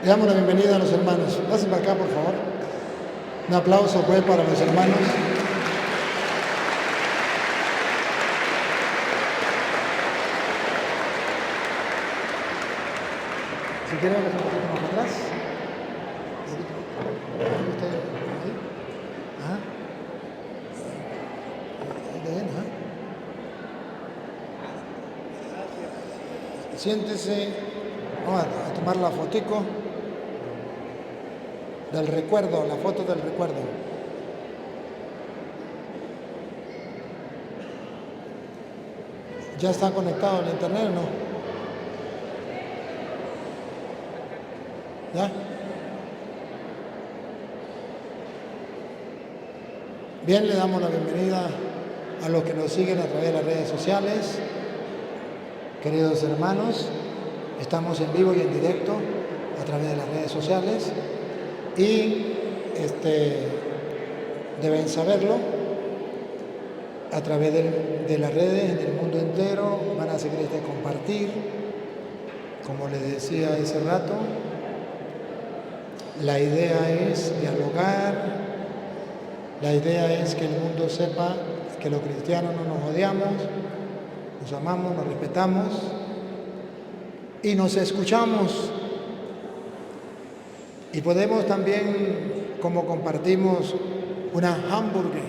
Le damos la bienvenida a los hermanos. Pasen para acá, por favor. Un aplauso, pues, para los hermanos. Si quieren, un poquito más para atrás. Ahí. Ajá. Ahí bien, ajá. Siéntese. Vamos a tomar la fotico del recuerdo, la foto del recuerdo. ¿Ya está conectado al internet o no? ¿Ya? Bien, le damos la bienvenida a los que nos siguen a través de las redes sociales. Queridos hermanos, estamos en vivo y en directo a través de las redes sociales y deben saberlo, a través de las redes en el mundo entero van a seguir compartir, como les decía hace rato. La idea es dialogar, la idea es que el mundo sepa que los cristianos no nos odiamos, nos amamos, nos respetamos y nos escuchamos. Y podemos también, como compartimos una hamburguesa,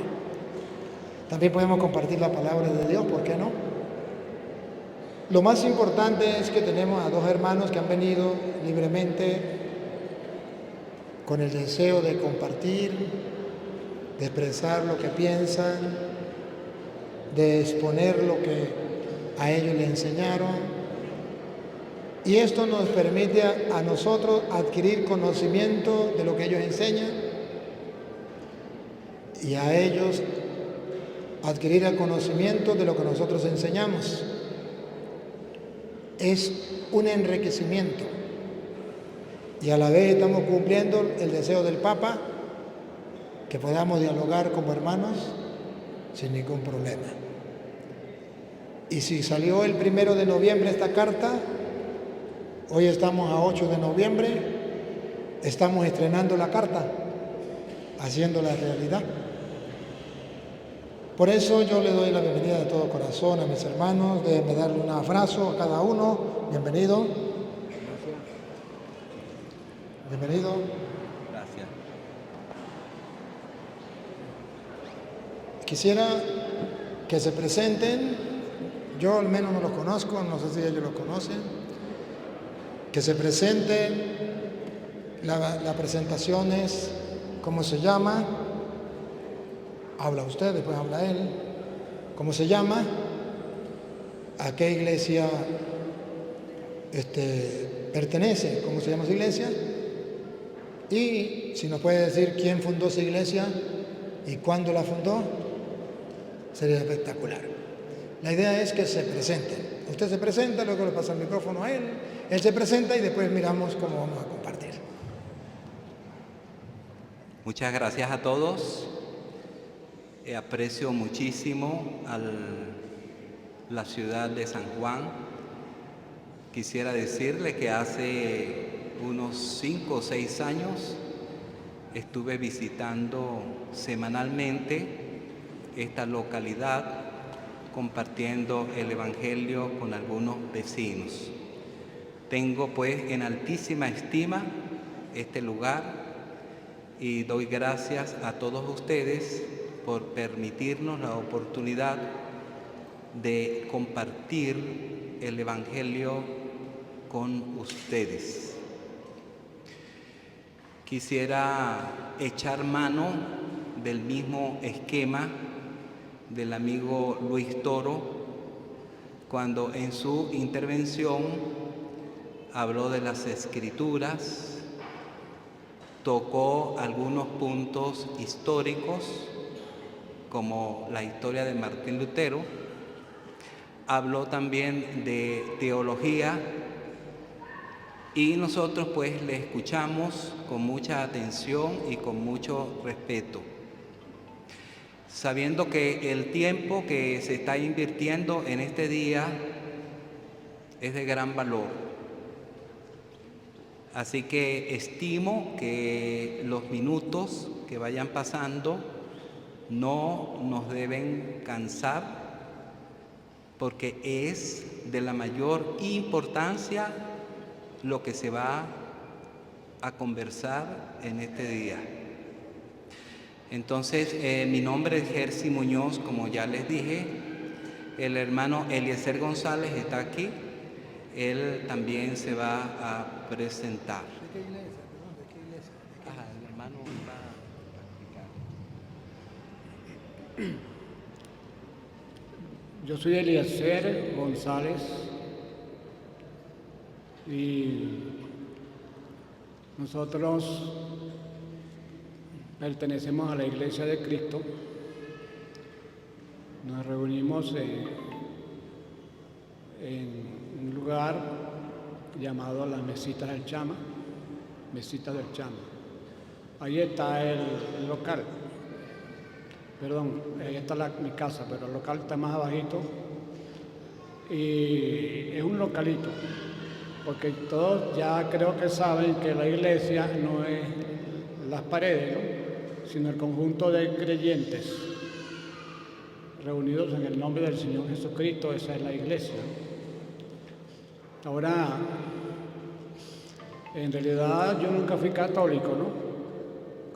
también podemos compartir la palabra de Dios, ¿por qué no? Lo más importante es que tenemos a dos hermanos que han venido libremente con el deseo de compartir, de expresar lo que piensan, de exponer lo que a ellos le enseñaron. Y esto nos permite a nosotros adquirir conocimiento de lo que ellos enseñan y a ellos adquirir el conocimiento de lo que nosotros enseñamos. Es un enriquecimiento y a la vez estamos cumpliendo el deseo del Papa, que podamos dialogar como hermanos sin ningún problema. Y si salió el 1 de noviembre esta carta, hoy estamos a 8 de noviembre, estamos estrenando la carta, haciéndola realidad. Por eso yo le doy la bienvenida de todo corazón a mis hermanos, déjenme darle un abrazo a cada uno. Bienvenido. Gracias. Bienvenido. Gracias. Quisiera que se presenten, yo al menos no los conozco, no sé si ellos los conocen, que se presenten, la presentación es, ¿cómo se llama? Habla usted, después habla él. ¿Cómo se llama? ¿A qué iglesia pertenece? ¿Cómo se llama su iglesia? Y si nos puede decir quién fundó esa iglesia y cuándo la fundó, sería espectacular. La idea es que se presenten. Usted se presenta, luego le pasa el micrófono a él, él se presenta y después miramos cómo vamos a compartir. Muchas gracias a todos. Aprecio muchísimo a la ciudad de San Juan. Quisiera decirle que hace unos 5 o 6 años estuve visitando semanalmente esta localidad, compartiendo el Evangelio con algunos vecinos. Tengo pues en altísima estima este lugar y doy gracias a todos ustedes por permitirnos la oportunidad de compartir el Evangelio con ustedes. Quisiera echar mano del mismo esquema del amigo Luis Toro, cuando en su intervención habló de las Escrituras, tocó algunos puntos históricos, como la historia de Martín Lutero, habló también de teología y nosotros pues le escuchamos con mucha atención y con mucho respeto, sabiendo que el tiempo que se está invirtiendo en este día es de gran valor. Así que estimo que los minutos que vayan pasando no nos deben cansar, porque es de la mayor importancia lo que se va a conversar en este día. Entonces, mi nombre es Jersey Muñoz, como ya les dije. El hermano Eliezer González está aquí. Él también se va a presentar. ¿De qué iglesia? Perdón, ¿de qué iglesia? El hermano va a explicar. Yo soy Eliezer González y nosotros pertenecemos a la Iglesia de Cristo. Nos reunimos en un lugar llamado las Mesitas del Chama, Mesitas del Chama. Ahí está el local. Perdón, ahí está mi casa, pero el local está más abajito. Y es un localito, porque todos ya creo que saben que la iglesia no es las paredes, ¿no?, sino el conjunto de creyentes reunidos en el nombre del Señor Jesucristo. Esa es la iglesia. Ahora, en realidad yo nunca fui católico, ¿no?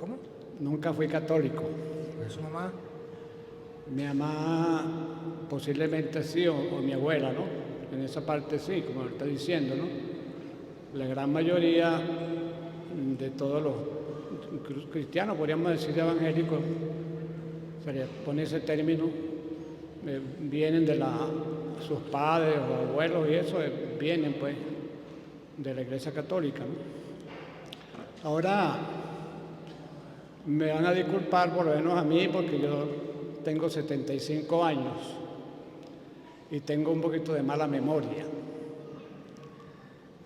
¿Cómo? Nunca fui católico. ¿Su mamá? Mi mamá posiblemente sí, o mi abuela, ¿no? En esa parte sí, como está diciendo, ¿no? La gran mayoría de todos los cristianos, podríamos decir evangélicos, se les pone ese término, vienen de sus padres o abuelos y eso, vienen pues de la Iglesia Católica, ¿no? Ahora, me van a disculpar por lo menos a mí, porque yo tengo 75 años y tengo un poquito de mala memoria.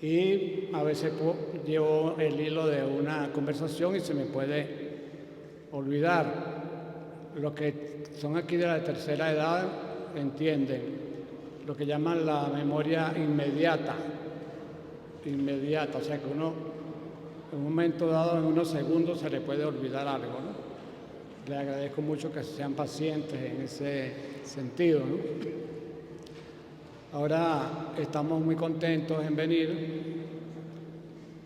Y a veces llevo el hilo de una conversación y se me puede olvidar. Los que son aquí de la tercera edad entienden lo que llaman la memoria inmediata, o sea que uno en un momento dado, en unos segundos, se le puede olvidar algo, ¿no? Le agradezco mucho que sean pacientes en ese sentido, ¿no? Ahora estamos muy contentos en venir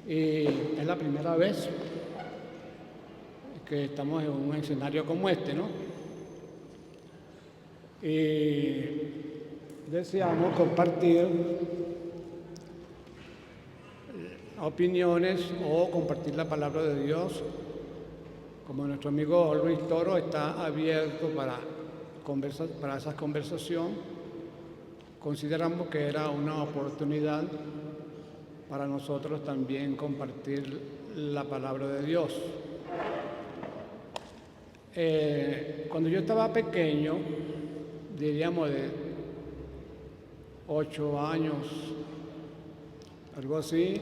y es la primera vez que estamos en un escenario como este, ¿no? Y deseamos compartir opiniones o compartir la palabra de Dios. Como nuestro amigo Luis Toro está abierto para esa conversación, consideramos que era una oportunidad para nosotros también compartir la palabra de Dios. Cuando yo estaba pequeño, diríamos de 8 años, algo así,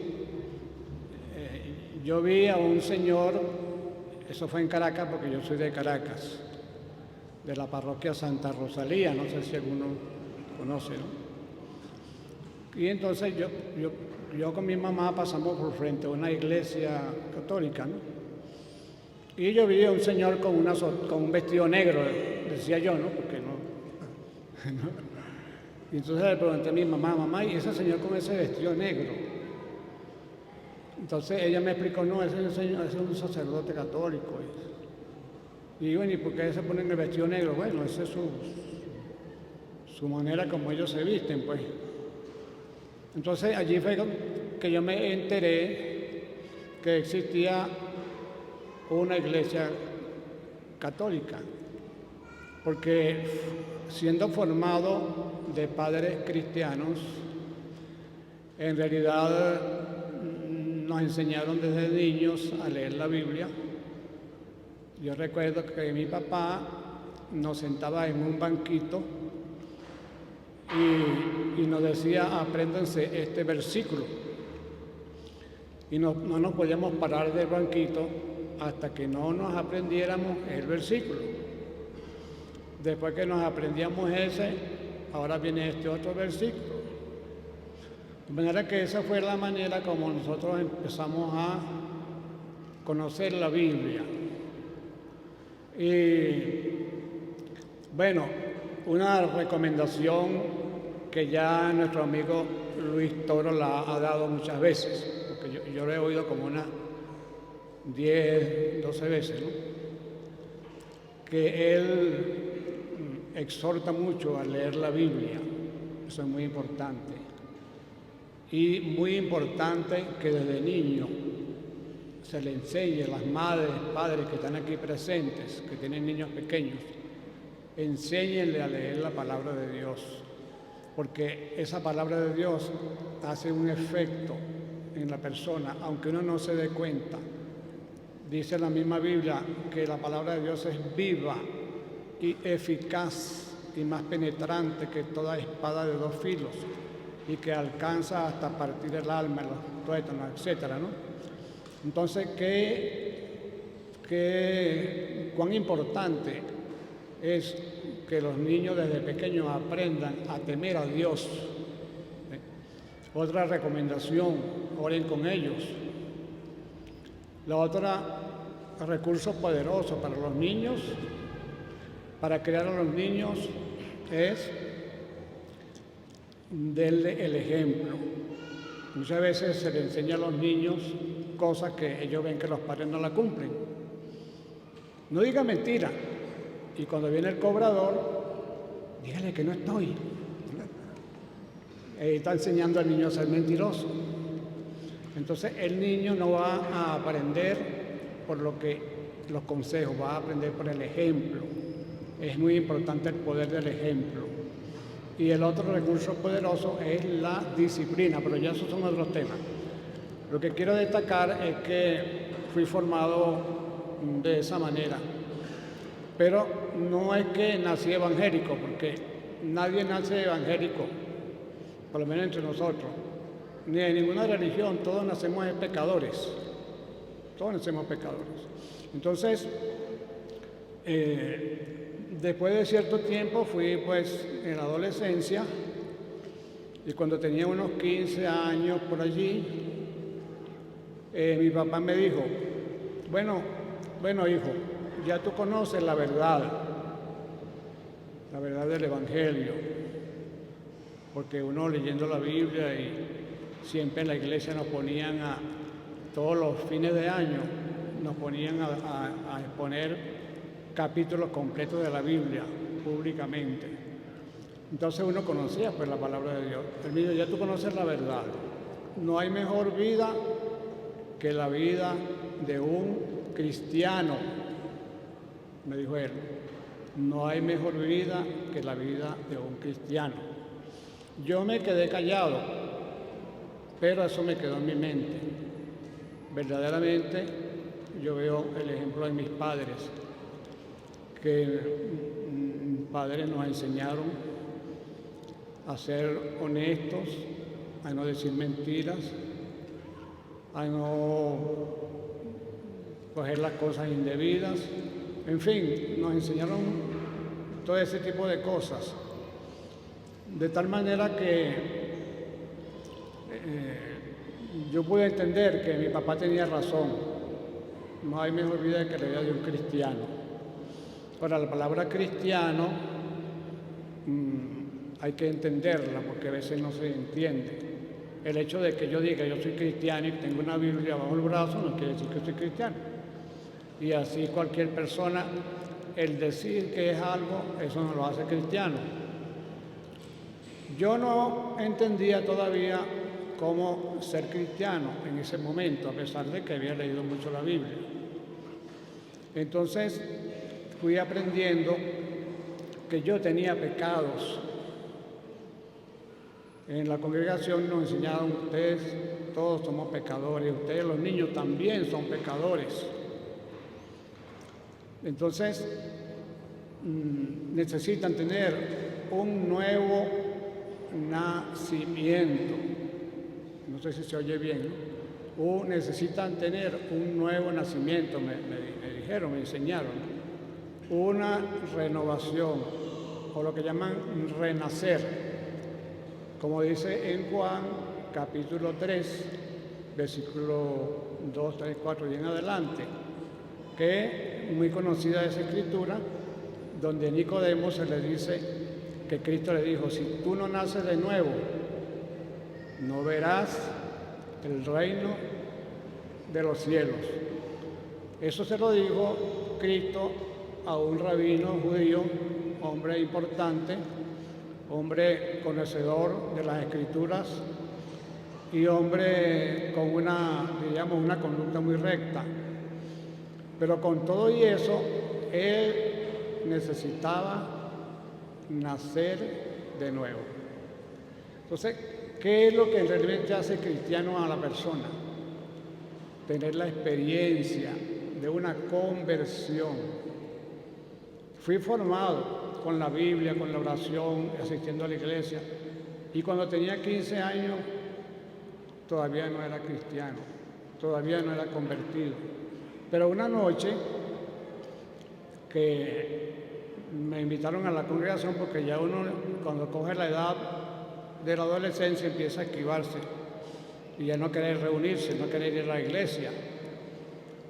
yo vi a un señor, eso fue en Caracas, porque yo soy de Caracas, de la parroquia Santa Rosalía, no sé si alguno conoce, ¿no? Y entonces yo con mi mamá pasamos por frente a una iglesia católica, ¿no? Y yo vi a un señor con un vestido negro, decía yo, ¿no? Porque no. Y entonces le pregunté a mi mamá, ¿y ese señor con ese vestido negro? Entonces ella me explicó, no, ese es un sacerdote católico. Y bueno, ¿y por qué se ponen el vestido negro? Bueno, esa es su manera como ellos se visten, pues. Entonces allí fue que yo me enteré que existía una iglesia católica, porque siendo formado de padres cristianos, en realidad nos enseñaron desde niños a leer la Biblia. Yo recuerdo que mi papá nos sentaba en un banquito y nos decía, apréndanse este versículo. Y no nos podíamos parar del banquito hasta que no nos aprendiéramos el versículo. Después que nos aprendíamos ese, ahora viene este otro versículo. De manera que esa fue la manera como nosotros empezamos a conocer la Biblia. Y bueno, una recomendación que ya nuestro amigo Luis Toro la ha dado muchas veces, porque yo lo he oído como unas 10, 12 veces, ¿no? Que él exhorta mucho a leer la Biblia. Eso es muy importante. Y muy importante que desde niño se le enseñe a las madres, padres que están aquí presentes, que tienen niños pequeños, enséñenle a leer la palabra de Dios, porque esa palabra de Dios hace un efecto en la persona, aunque uno no se dé cuenta. Dice la misma Biblia que la palabra de Dios es viva y eficaz y más penetrante que toda espada de dos filos y que alcanza hasta partir el alma, los tuétanos, etcétera, ¿no? Entonces, cuán importante es que los niños desde pequeños aprendan a temer a Dios. Otra recomendación, oren con ellos. La otra, recurso poderoso para los niños, para criar a los niños, es darle el ejemplo. Muchas veces se le enseña a los niños cosas que ellos ven que los padres no la cumplen. No diga mentira. Y cuando viene el cobrador, dígale que no estoy. Está enseñando al niño a ser mentiroso. Entonces el niño no va a aprender por los consejos, va a aprender por el ejemplo. Es muy importante el poder del ejemplo. Y el otro recurso poderoso es la disciplina, pero ya esos son otros temas. Lo que quiero destacar es que fui formado de esa manera, pero no es que nací evangélico, porque nadie nace evangélico, por lo menos entre nosotros, ni de ninguna religión. Todos nacemos pecadores, todos nacemos pecadores. Entonces, después de cierto tiempo fui pues en la adolescencia, y cuando tenía unos 15 años por allí, mi papá me dijo, bueno hijo, ya tú conoces la verdad del Evangelio, porque uno leyendo la Biblia, y siempre en la iglesia nos ponían todos los fines de año, nos ponían a exponer capítulos completos de la Biblia públicamente. Entonces uno conocía pues la palabra de Dios. Él me dijo, ya tú conoces la verdad. No hay mejor vida que la vida de un cristiano, me dijo él. No hay mejor vida que la vida de un cristiano. Yo me quedé callado, pero eso me quedó en mi mente. Verdaderamente yo veo el ejemplo de mis padres, que padres nos enseñaron a ser honestos, a no decir mentiras, a no coger las cosas indebidas. En fin, nos enseñaron todo ese tipo de cosas. De tal manera que yo pude entender que mi papá tenía razón. No hay mejor vida que la vida de un cristiano. Ahora, la palabra cristiano hay que entenderla, porque a veces no se entiende. El hecho de que yo diga yo soy cristiano y tengo una Biblia bajo el brazo no quiere decir que soy cristiano. Y así cualquier persona, el decir que es algo, eso no lo hace cristiano. Yo no entendía todavía cómo ser cristiano en ese momento, a pesar de que había leído mucho la Biblia. Entonces fui aprendiendo que yo tenía pecados. En la congregación nos enseñaron, ustedes todos somos pecadores, ustedes los niños también son pecadores. Entonces necesitan tener un nuevo nacimiento. No sé si se oye bien, ¿no? Necesitan tener un nuevo nacimiento, me dijeron, me enseñaron, ¿no? Una renovación, o lo que llaman renacer. Como dice en Juan capítulo 3, versículo 2, 3, 4 y en adelante, que muy conocida esa escritura, donde Nicodemo se le dice que Cristo le dijo, si tú no naces de nuevo, no verás el reino de los cielos. Eso se lo dijo Cristo a un rabino judío, hombre importante, hombre conocedor de las escrituras y hombre con una conducta muy recta. Pero con todo y eso, él necesitaba nacer de nuevo. Entonces, ¿qué es lo que realmente hace cristiano a la persona? Tener la experiencia de una conversión. Fui formado con la Biblia, con la oración, asistiendo a la iglesia, y cuando tenía 15 años todavía no era cristiano, todavía no era convertido. Pero una noche que me invitaron a la congregación, porque ya uno cuando coge la edad de la adolescencia empieza a esquivarse y ya no querer reunirse, no querer ir a la iglesia.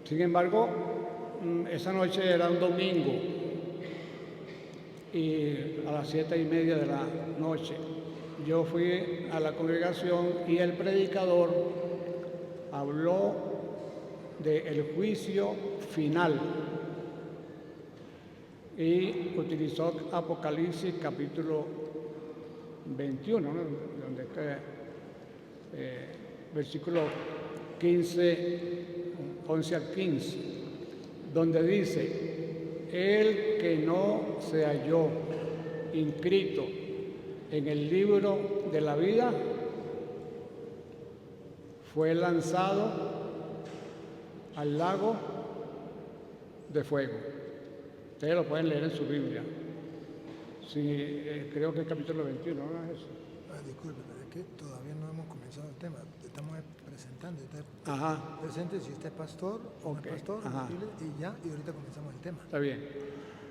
Sin embargo, esa noche era un domingo y a las 7:30 de la noche yo fui a la congregación y el predicador habló del juicio final y utilizó Apocalipsis capítulo 21, ¿no? Donde está, versículo 15, 11 al 15, donde dice, el que no se halló inscrito en el libro de la vida fue lanzado al lago de fuego. Ustedes lo pueden leer en su Biblia. Sí, creo que es capítulo 21, ¿no es eso? Disculpe, pero es que todavía no hemos comenzado el tema. Estamos presentando. Usted Ajá. presente si usted es pastor o no es pastor, Ajá. y ahorita comenzamos el tema. Está bien.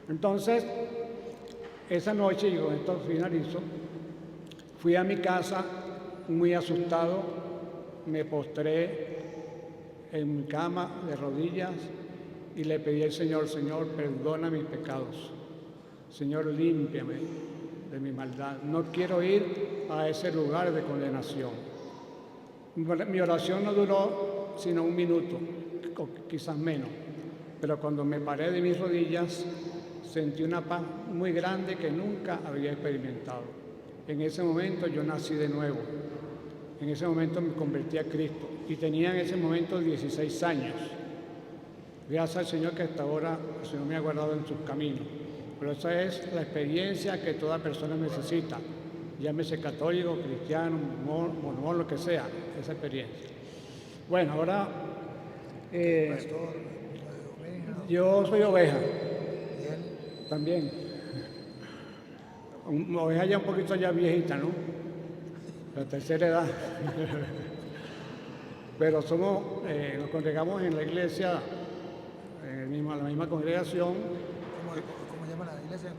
Entonces, esa noche, y con esto finalizo, fui a mi casa muy asustado, me postré en mi cama de rodillas y le pedí al Señor, Señor, perdona mis pecados. Señor, límpiame de mi maldad. No quiero ir a ese lugar de condenación. Mi oración no duró sino un minuto, o quizás menos. Pero cuando me paré de mis rodillas, sentí una paz muy grande que nunca había experimentado. En ese momento yo nací de nuevo. En ese momento me convertí a Cristo y tenía en ese momento 16 años. Gracias al Señor que hasta ahora el Señor me ha guardado en sus caminos. Pero esa es la experiencia que toda persona necesita. Llámese católico, cristiano, mormón, lo que sea, esa experiencia. Bueno, ahora Pastor, oveja. yo soy oveja. ¿Y él? También. Oveja ya un poquito ya viejita, ¿no? La tercera edad. Pero nos congregamos en la iglesia, la misma congregación. ¿Cómo llama la iglesia?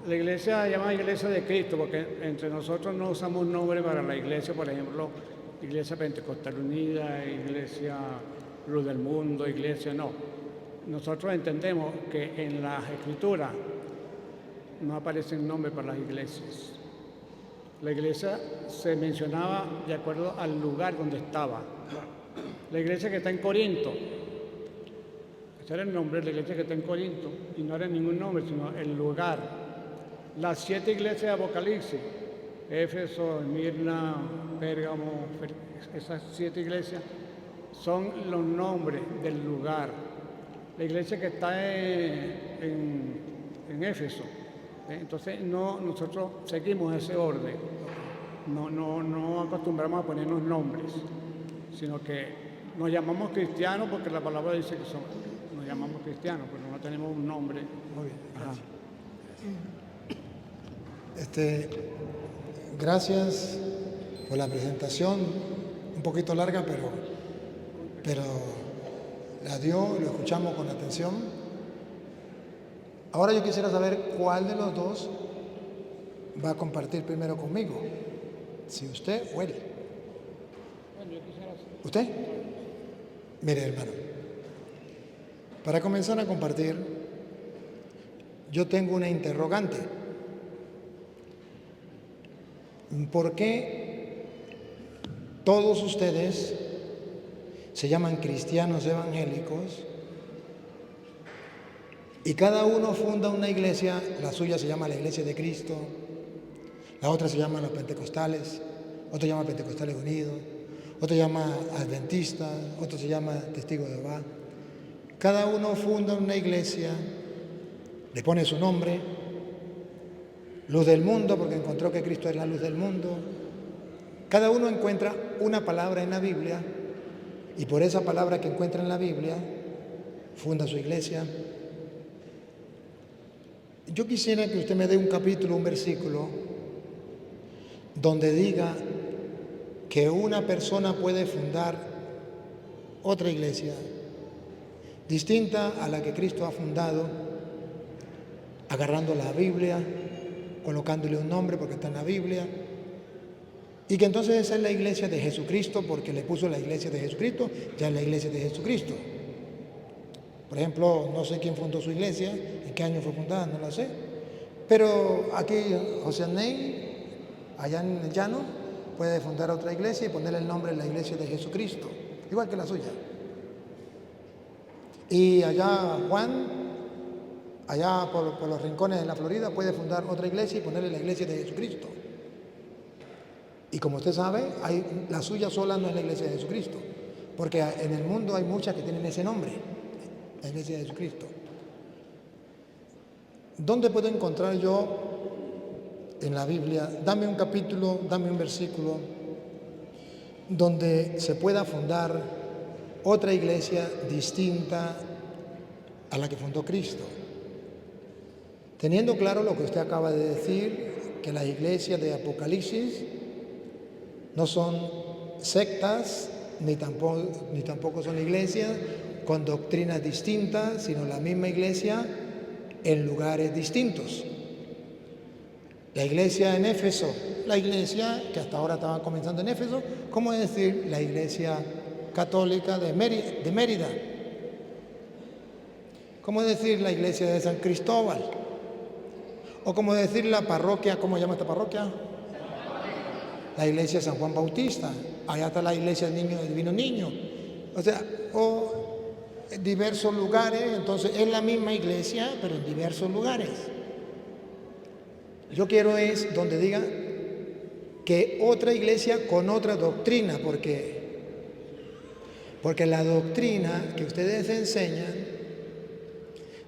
La iglesia se llama Iglesia de Cristo, porque entre nosotros no usamos nombre para la iglesia, por ejemplo, Iglesia Pentecostal Unida, Iglesia Luz del Mundo, Iglesia, no. Nosotros entendemos que en las Escrituras no aparecen nombres para las iglesias. La iglesia se mencionaba de acuerdo al lugar donde estaba. La iglesia que está en Corinto, ese era el nombre de la iglesia que está en Corinto, y no era ningún nombre, sino el lugar. Las 7 iglesias de Apocalipsis, Éfeso, Esmirna, Pérgamo, esas 7 iglesias son los nombres del lugar. La iglesia que está en Éfeso, entonces nosotros seguimos ese orden, no acostumbramos a ponernos nombres, sino que nos llamamos cristianos porque la palabra dice que nos llamamos cristianos, pero no tenemos un nombre. Muy bien, Ajá. gracias. Gracias por la presentación, un poquito larga, pero la dio, lo escuchamos con atención. Ahora yo quisiera saber cuál de los dos va a compartir primero conmigo, si usted o él. Bueno, yo quisiera hacer. ¿Usted? Mire, hermano, para comenzar a compartir, yo tengo una interrogante. ¿Por qué todos ustedes se llaman cristianos evangélicos y cada uno funda una iglesia? La suya se llama la Iglesia de Cristo, la otra se llama los Pentecostales, otro se llama Pentecostales Unidos, otro se llama Adventistas, otro se llama Testigos de Jehová. Cada uno funda una iglesia, le pone su nombre, luz del mundo, porque encontró que Cristo es la luz del mundo. Cada uno encuentra una palabra en la Biblia y por esa palabra que encuentra en la Biblia funda su iglesia. Yo quisiera que usted me dé un capítulo, un versículo, donde diga que una persona puede fundar otra iglesia distinta a la que Cristo ha fundado, agarrando la Biblia, colocándole un nombre porque está en la Biblia, y que entonces esa es la iglesia de Jesucristo porque le puso la iglesia de Jesucristo, ya es la iglesia de Jesucristo. Por ejemplo, no sé quién fundó su iglesia, en qué año fue fundada, no lo sé, pero aquí José Ney, allá en el llano, puede fundar otra iglesia y ponerle el nombre de la iglesia de Jesucristo, igual que la suya. Y allá Juan, allá por los rincones de la Florida, puede fundar otra iglesia y ponerle la iglesia de Jesucristo. Y como usted sabe, la suya sola no es la iglesia de Jesucristo, porque en el mundo hay muchas que tienen ese nombre, la iglesia de Jesucristo. ¿Dónde puedo encontrar yo en la Biblia? Dame un capítulo, dame un versículo donde se pueda fundar otra iglesia distinta a la que fundó Cristo. Teniendo claro lo que usted acaba de decir, que las iglesias de Apocalipsis no son sectas, ni tampoco son iglesias con doctrinas distintas, sino la misma iglesia en lugares distintos. La iglesia en Éfeso, la iglesia que hasta ahora estaba comenzando en Éfeso, ¿cómo es decir la iglesia católica de Mérida? ¿Cómo es decir la iglesia de San Cristóbal? O cómo decir la parroquia, ¿cómo se llama esta parroquia? La iglesia de San Juan Bautista. Allá está la iglesia del Niño, del Divino Niño. O sea, o diversos lugares, entonces es la misma iglesia, pero en diversos lugares. Yo quiero es donde diga que otra iglesia con otra doctrina, porque la doctrina que ustedes enseñan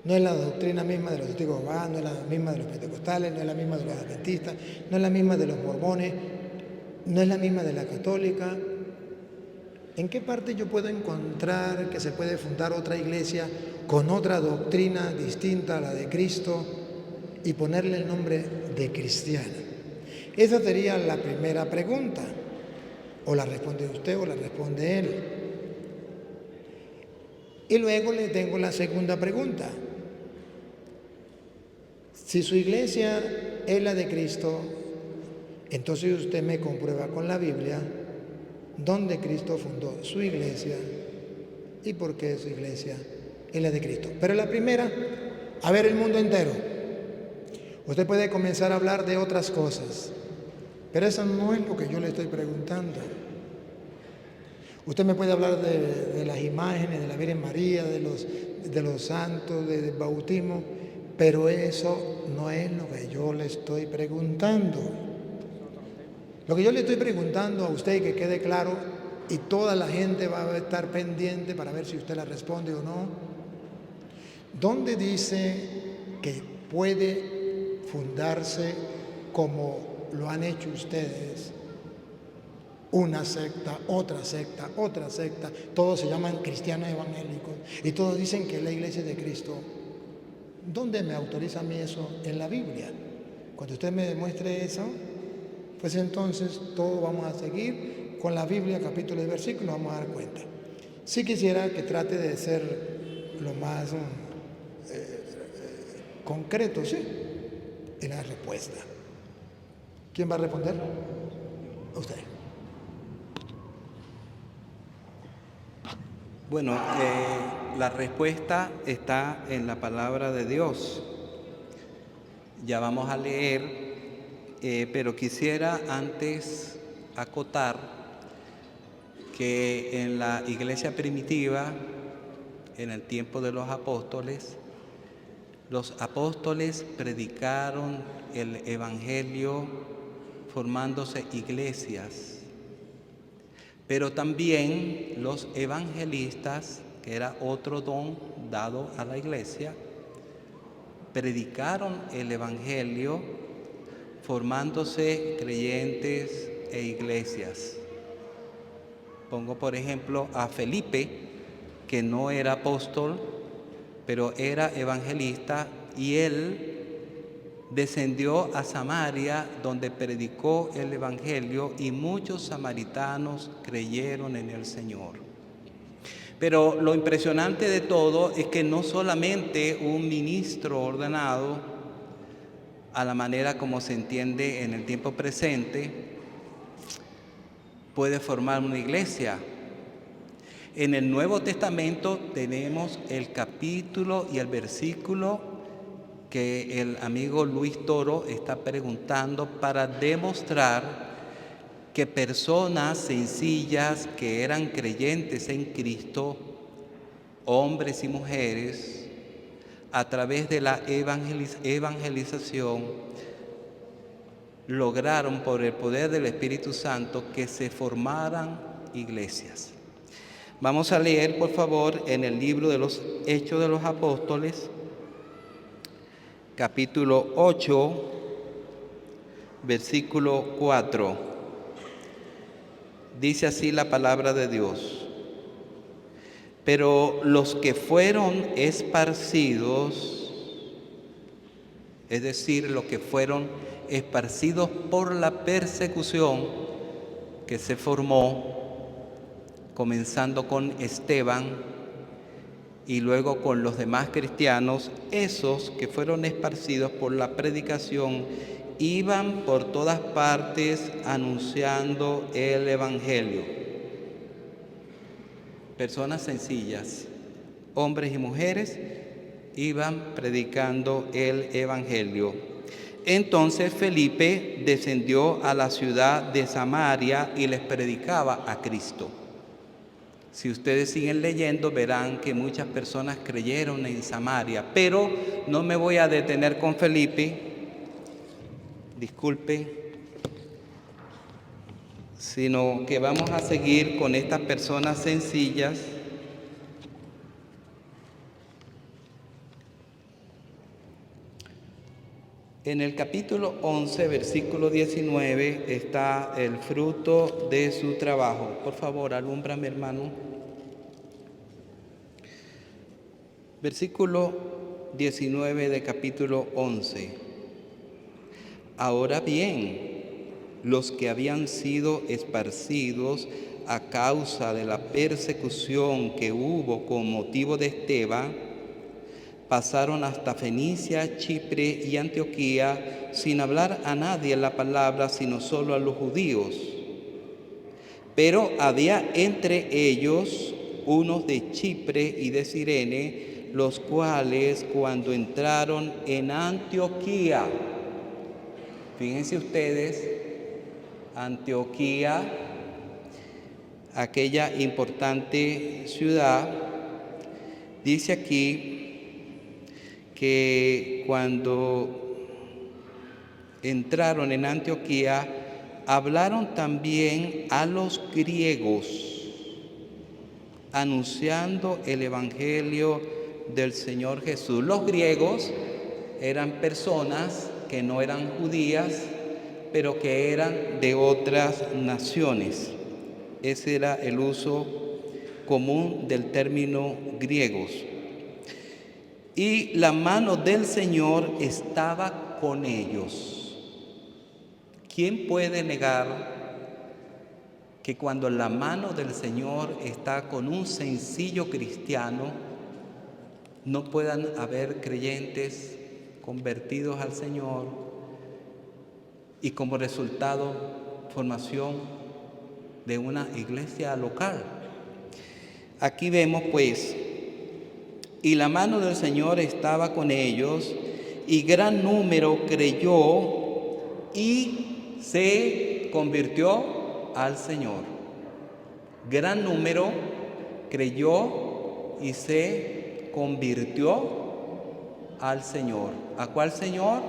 no es la doctrina misma de los testigos de Jehová, no es la misma de los pentecostales, no es la misma de los adventistas, no es la misma de los mormones, no es la misma de la católica. ¿En qué parte yo puedo encontrar que se puede fundar otra iglesia con otra doctrina distinta a la de Cristo y ponerle el nombre de cristiana? Esa sería la primera pregunta. O la responde usted o la responde él. Y luego le tengo la segunda pregunta. Si su iglesia es la de Cristo, entonces usted me comprueba con la Biblia dónde Cristo fundó su iglesia y por qué su iglesia es la de Cristo. Pero la primera, a ver el mundo entero. Usted puede comenzar a hablar de otras cosas, pero eso no es lo que yo le estoy preguntando. Usted me puede hablar de las imágenes, de la Virgen María, de los santos, del bautismo, pero eso no es lo que yo le estoy preguntando. Lo que yo le estoy preguntando a usted, y que quede claro, y toda la gente va a estar pendiente para ver si usted la responde o no, ¿dónde dice que puede fundarse como lo han hecho ustedes? Una secta, otra secta, otra secta, todos se llaman cristianos evangélicos y todos dicen que es la iglesia de Cristo. ¿Dónde me autoriza a mí eso? En la Biblia. Cuando usted me demuestre eso, pues entonces todos vamos a seguir con la Biblia, capítulo y versículo, vamos a dar cuenta. Sí quisiera que trate de ser lo más concreto, sí, en la respuesta. ¿Quién va a responder? Usted. Bueno, la respuesta está en la palabra de Dios. Ya vamos a leer, pero quisiera antes acotar que en la iglesia primitiva, en el tiempo de los apóstoles predicaron el evangelio formándose iglesias. Pero también los evangelistas, que era otro don dado a la iglesia, predicaron el evangelio formándose creyentes e iglesias. Pongo por ejemplo a Felipe, que no era apóstol, pero era evangelista, y él descendió a Samaria, donde predicó el evangelio, y muchos samaritanos creyeron en el Señor. Pero lo impresionante de todo es que no solamente un ministro ordenado, a la manera como se entiende en el tiempo presente, puede formar una iglesia. En el Nuevo Testamento tenemos el capítulo y el versículo que el amigo Luis Toro está preguntando para demostrar que personas sencillas que eran creyentes en Cristo, hombres y mujeres, a través de la evangelización, lograron por el poder del Espíritu Santo que se formaran iglesias. Vamos a leer, por favor, en el libro de los Hechos de los Apóstoles, capítulo 8, versículo 4. Dice así la palabra de Dios: pero los que fueron esparcidos, es decir, los que fueron esparcidos por la persecución que se formó, comenzando con Esteban y luego con los demás cristianos, esos que fueron esparcidos por la predicación iban por todas partes anunciando el evangelio. Personas sencillas, hombres y mujeres, iban predicando el evangelio. Entonces Felipe descendió a la ciudad de Samaria y les predicaba a Cristo. Si ustedes siguen leyendo, verán que muchas personas creyeron en Samaria, pero no me voy a detener con Felipe, disculpe, sino que vamos a seguir con estas personas sencillas. En el capítulo 11, versículo 19, está el fruto de su trabajo. Por favor, alúmbrame, hermano. Versículo 19 de capítulo 11. Ahora bien, los que habían sido esparcidos a causa de la persecución que hubo con motivo de Esteban, pasaron hasta Fenicia, Chipre y Antioquía sin hablar a nadie la palabra, sino solo a los judíos. Pero había entre ellos unos de Chipre y de Cirene, los cuales cuando entraron en Antioquía, fíjense ustedes, Antioquía, aquella importante ciudad, dice aquí que cuando entraron en Antioquía, hablaron también a los griegos, anunciando el evangelio del Señor Jesús. Los griegos eran personas que no eran judías, pero que eran de otras naciones. Ese era el uso común del término griegos. Y la mano del Señor estaba con ellos. ¿Quién puede negar que cuando la mano del Señor está con un sencillo cristiano, no puedan haber creyentes convertidos al Señor y como resultado formación de una iglesia local? Aquí vemos pues, y la mano del Señor estaba con ellos, y gran número creyó y se convirtió al Señor. Gran número creyó y se convirtió al Señor. ¿A cuál Señor?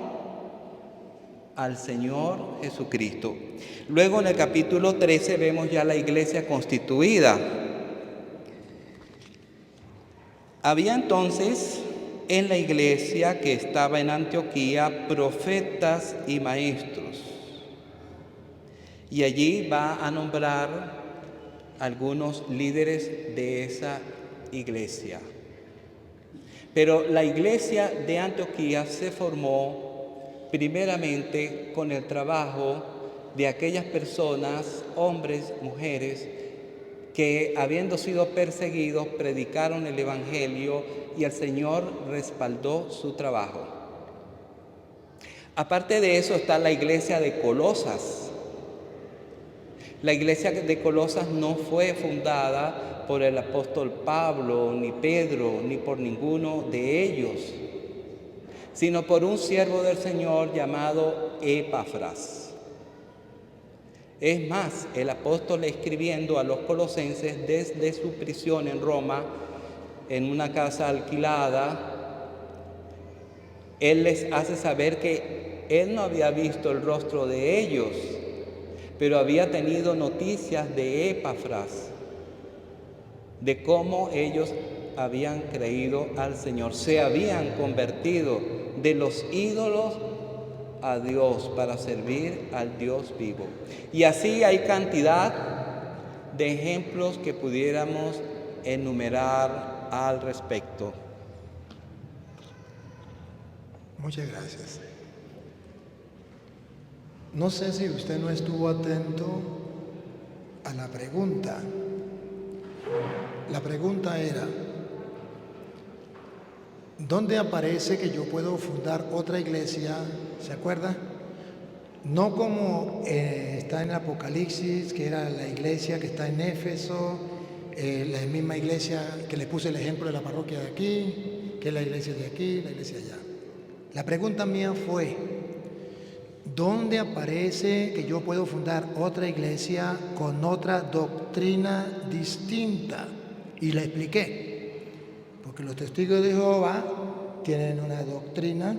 Al Señor Jesucristo. Luego en el capítulo 13 vemos ya la iglesia constituida. Había entonces en la iglesia que estaba en Antioquía profetas y maestros. Y allí va a nombrar algunos líderes de esa iglesia. Pero la iglesia de Antioquía se formó primeramente con el trabajo de aquellas personas, hombres, mujeres, que habiendo sido perseguidos, predicaron el Evangelio y el Señor respaldó su trabajo. Aparte de eso está la iglesia de Colosas. La iglesia de Colosas no fue fundada por el apóstol Pablo, ni Pedro, ni por ninguno de ellos, sino por un siervo del Señor llamado Epafras. Es más, el apóstol escribiendo a los colosenses desde su prisión en Roma, en una casa alquilada, él les hace saber que él no había visto el rostro de ellos, pero había tenido noticias de Epafras, de cómo ellos habían creído al Señor, se habían convertido de los ídolos a Dios para servir al Dios vivo. Y así hay cantidad de ejemplos que pudiéramos enumerar al respecto. Muchas gracias. No sé si usted no estuvo atento a la pregunta. La pregunta era, ¿dónde aparece que yo puedo fundar otra iglesia? ¿Se acuerda? No como está en Apocalipsis, que era la iglesia que está en Éfeso, la misma iglesia que le puse el ejemplo de la parroquia de aquí, que es la iglesia de aquí, la iglesia allá. La pregunta mía fue, ¿dónde aparece que yo puedo fundar otra iglesia con otra doctrina distinta? Y le expliqué, porque los testigos de Jehová tienen una doctrina,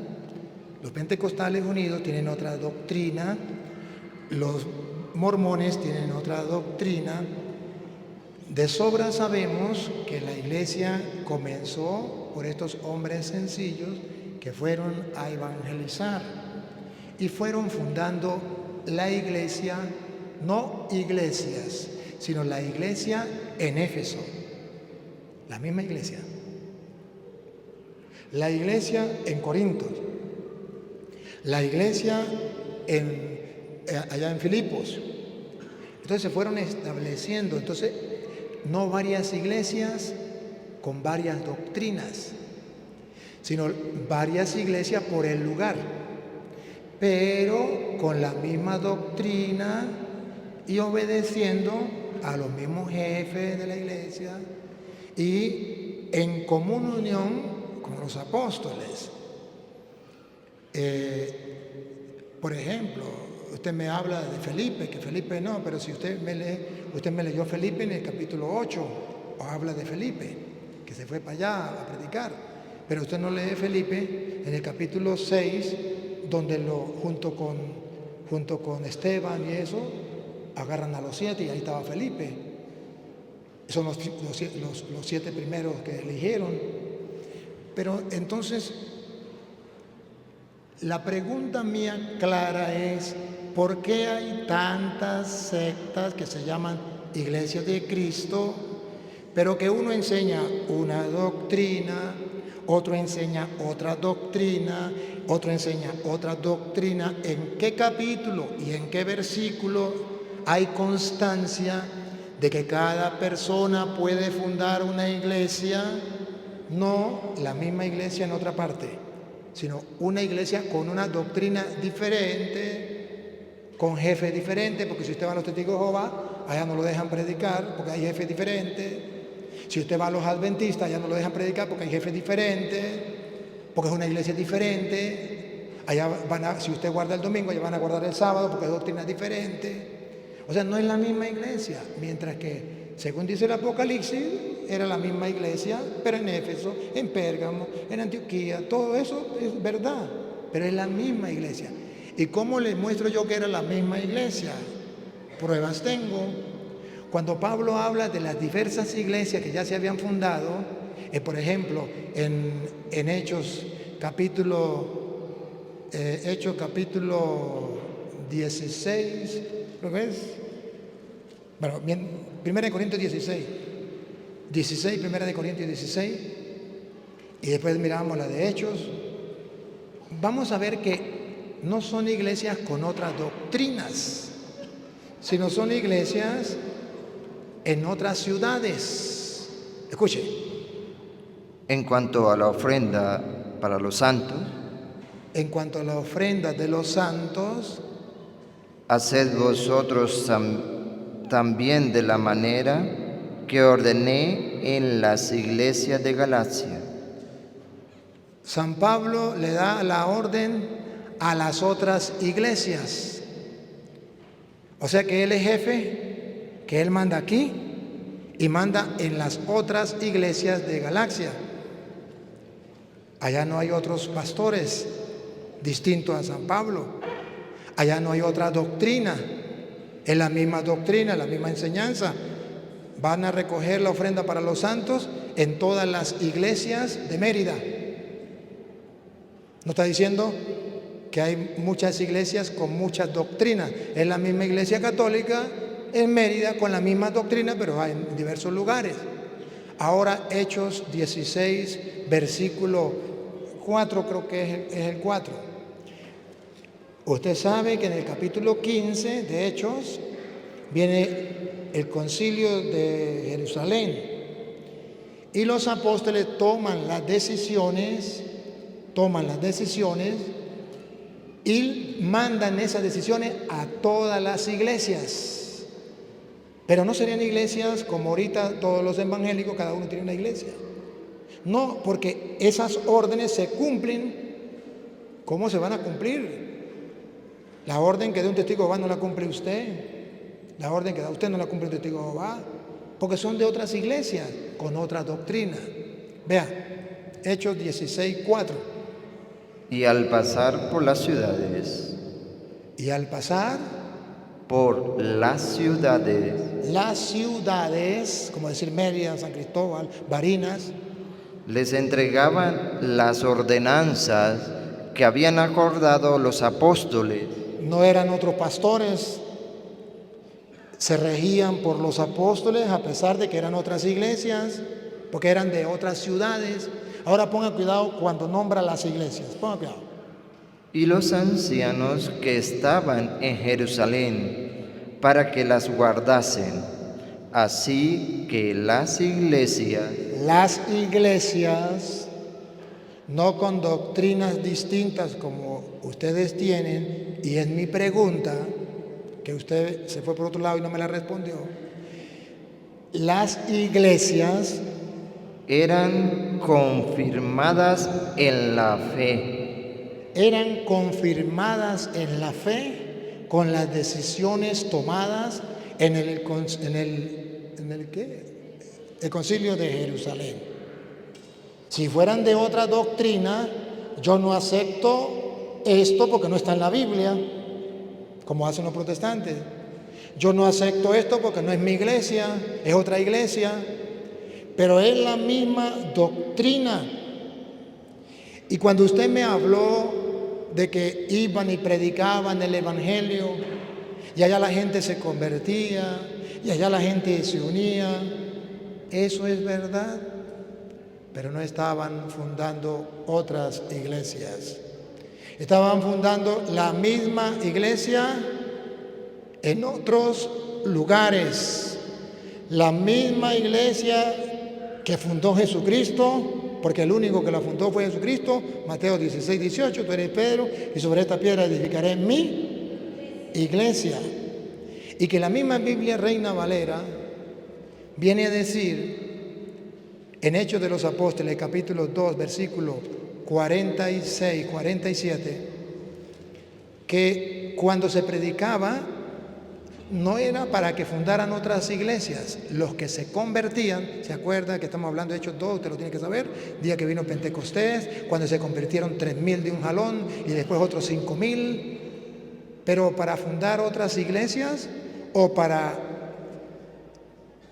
los pentecostales unidos tienen otra doctrina, los mormones tienen otra doctrina. De sobra sabemos que la iglesia comenzó por estos hombres sencillos que fueron a evangelizar y fueron fundando la iglesia, no iglesias, sino la iglesia en Éfeso, la misma iglesia. La iglesia en Corinto, la iglesia allá en Filipos. Entonces se fueron estableciendo, entonces no varias iglesias con varias doctrinas, sino varias iglesias por el lugar, pero con la misma doctrina y obedeciendo a los mismos jefes de la iglesia y en común unión con los apóstoles. Por ejemplo, usted me habla de Felipe, que Felipe no, pero si usted me leyó Felipe en el capítulo 8, o habla de Felipe, que se fue para allá a predicar, pero usted no lee Felipe en el capítulo 6, donde junto con Esteban y eso, agarran a los 7 y ahí estaba Felipe. Son los 7 primeros que eligieron. Pero entonces, la pregunta mía clara es, ¿por qué hay tantas sectas que se llaman Iglesias de Cristo, pero que uno enseña una doctrina, otro enseña otra doctrina, otro enseña otra doctrina? ¿En qué capítulo y en qué versículo hay constancia de que cada persona puede fundar una iglesia? No la misma iglesia en otra parte, sino una iglesia con una doctrina diferente, con jefes diferentes, porque si usted va a los testigos de Jehová, allá no lo dejan predicar, porque hay jefes diferentes. Si usted va a los adventistas, ya no lo dejan predicar porque hay jefes diferentes, porque es una iglesia diferente. Allá si usted guarda el domingo, allá van a guardar el sábado porque es doctrina diferente. O sea, no es la misma iglesia. Mientras que, según dice el Apocalipsis, era la misma iglesia, pero en Éfeso, en Pérgamo, en Antioquía, todo eso es verdad, pero es la misma iglesia. ¿Y cómo les muestro yo que era la misma iglesia? Pruebas tengo. Cuando Pablo habla de las diversas iglesias que ya se habían fundado, por ejemplo, en Hechos capítulo 16, ¿lo ves? Bueno, bien, 1 Corintios 16, 1 Corintios 16, y después miramos la de Hechos. Vamos a ver que no son iglesias con otras doctrinas, sino son iglesias en otras ciudades. Escuche. En cuanto a la ofrenda para los santos, en cuanto a la ofrenda de los santos, haced vosotros también de la manera que ordené en las iglesias de Galacia. San Pablo le da la orden a las otras iglesias. O sea que él es jefe, que él manda aquí y manda en las otras iglesias de Galacia. Allá no hay otros pastores distintos a San Pablo. Allá no hay otra doctrina. Es la misma doctrina, la misma enseñanza. Van a recoger la ofrenda para los santos en todas las iglesias de Mérida. ¿No está diciendo que hay muchas iglesias con muchas doctrinas? Es la misma iglesia católica en Mérida con la misma doctrina, pero hay en diversos lugares. Ahora Hechos 16, versículo 4, creo que es el 4. Usted sabe que en el capítulo 15 de Hechos viene el concilio de Jerusalén y los apóstoles toman las decisiones y mandan esas decisiones a todas las iglesias. Pero no serían iglesias como ahorita todos los evangélicos, cada uno tiene una iglesia. No, porque esas órdenes se cumplen. ¿Cómo se van a cumplir? La orden que da un testigo de Jehová no la cumple usted. La orden que da usted no la cumple un testigo de Jehová, porque son de otras iglesias con otra doctrina. Vea, Hechos 16, 4. Y al pasar por las ciudades. Y al pasar por las ciudades, como decir Mérida, San Cristóbal, Barinas, les entregaban las ordenanzas que habían acordado los apóstoles. No eran otros pastores, se regían por los apóstoles a pesar de que eran otras iglesias, porque eran de otras ciudades. Ahora pongan cuidado cuando nombra las iglesias, pongan cuidado. Y los ancianos que estaban en Jerusalén para que las guardasen. Así que las iglesias, no con doctrinas distintas como ustedes tienen, y es mi pregunta, que usted se fue por otro lado y no me la respondió. Las iglesias eran confirmadas en la fe. Eran confirmadas en la fe con las decisiones tomadas en el concilio de Jerusalén. Si fueran de otra doctrina, yo no acepto esto porque no está en la Biblia, como hacen los protestantes. Yo no acepto esto porque no es mi iglesia, es otra iglesia, pero es la misma doctrina. Y cuando usted me habló de que iban y predicaban el evangelio y allá la gente se convertía y allá la gente se unía, eso es verdad, pero no estaban fundando otras iglesias. Estaban fundando la misma iglesia en otros lugares. La misma iglesia que fundó Jesucristo, porque el único que la fundó fue Jesucristo. Mateo 16, 18, tú eres Pedro y sobre esta piedra edificaré mi iglesia. Y que la misma Biblia Reina Valera viene a decir en Hechos de los Apóstoles, capítulo 2, versículo 46, 47, que cuando se predicaba no era para que fundaran otras iglesias. Los que se convertían, ¿se acuerda que estamos hablando de Hechos 2? Usted lo tiene que saber. Día que vino Pentecostés, cuando se convirtieron 3,000 de un jalón y después otros 5,000. Pero para fundar otras iglesias o para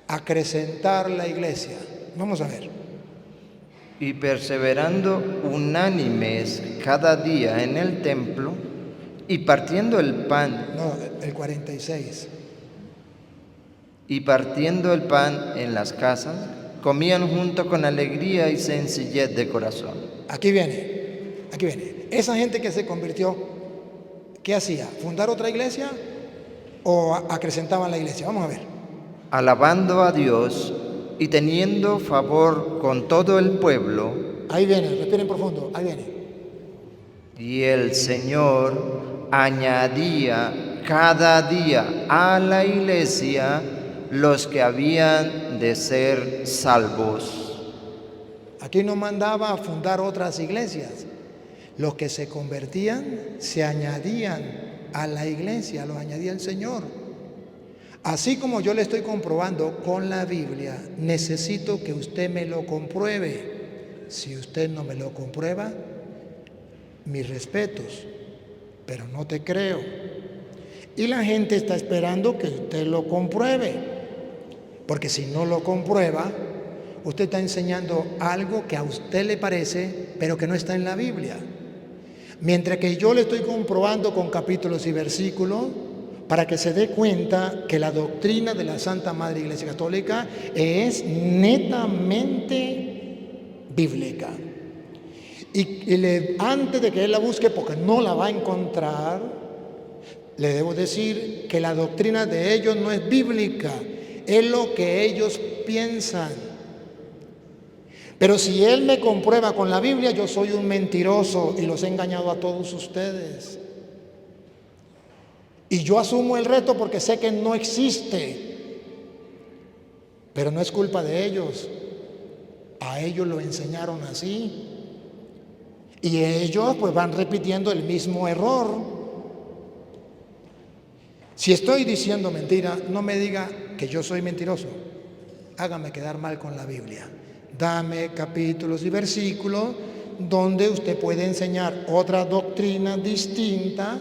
acrecentar la iglesia. Vamos a ver. Y perseverando unánimes cada día en el templo y partiendo el pan. No, el 46. Y partiendo el pan en las casas, comían junto con alegría y sencillez de corazón. Aquí viene. Esa gente que se convirtió, ¿qué hacía? ¿Fundar otra iglesia o acrecentaban la iglesia? Vamos a ver. Alabando a Dios y teniendo favor con todo el pueblo. Ahí viene, respiren profundo, ahí viene. Y el Señor añadía cada día a la iglesia los que habían de ser salvos. Aquí no mandaba a fundar otras iglesias. Los que se convertían se añadían a la iglesia, los añadía el Señor. Así como yo le estoy comprobando con la Biblia, necesito que usted me lo compruebe. Si usted no me lo comprueba, mis respetos, pero no te creo. Y la gente está esperando que usted lo compruebe, porque si no lo comprueba, usted está enseñando algo que a usted le parece, pero que no está en la Biblia. Mientras que yo le estoy comprobando con capítulos y versículos, para que se dé cuenta que la doctrina de la Santa Madre Iglesia Católica es netamente bíblica. Y antes de que él la busque, porque no la va a encontrar, le debo decir que la doctrina de ellos no es bíblica, es lo que ellos piensan. Pero si él me comprueba con la Biblia, yo soy un mentiroso y los he engañado a todos ustedes. Y yo asumo el reto porque sé que no existe, pero no es culpa de ellos. A ellos lo enseñaron así y ellos pues van repitiendo el mismo error. Si estoy diciendo mentira, no me diga que yo soy mentiroso, hágame quedar mal con la Biblia. Dame capítulos y versículos donde usted puede enseñar otra doctrina distinta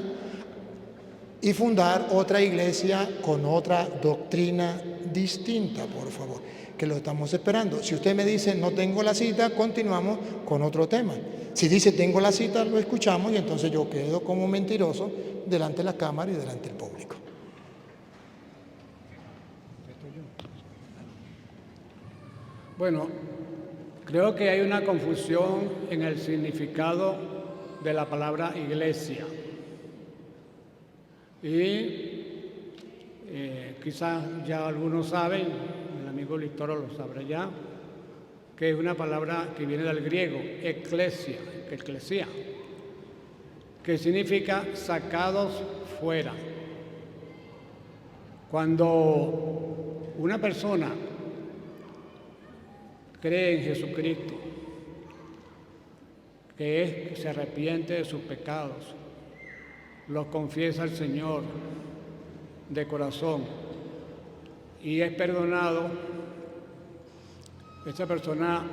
y fundar otra iglesia con otra doctrina distinta, por favor, que lo estamos esperando. Si usted me dice no tengo la cita, continuamos con otro tema. Si dice tengo la cita, lo escuchamos y entonces yo quedo como mentiroso delante de la cámara y delante del público. Bueno, creo que hay una confusión en el significado de la palabra iglesia. Y quizás ya algunos saben, el amigo Listoro lo sabrá ya, que es una palabra que viene del griego, eclesia, que significa sacados fuera. Cuando una persona cree en Jesucristo, que se arrepiente de sus pecados, los confiesa al Señor de corazón y es perdonado, esa persona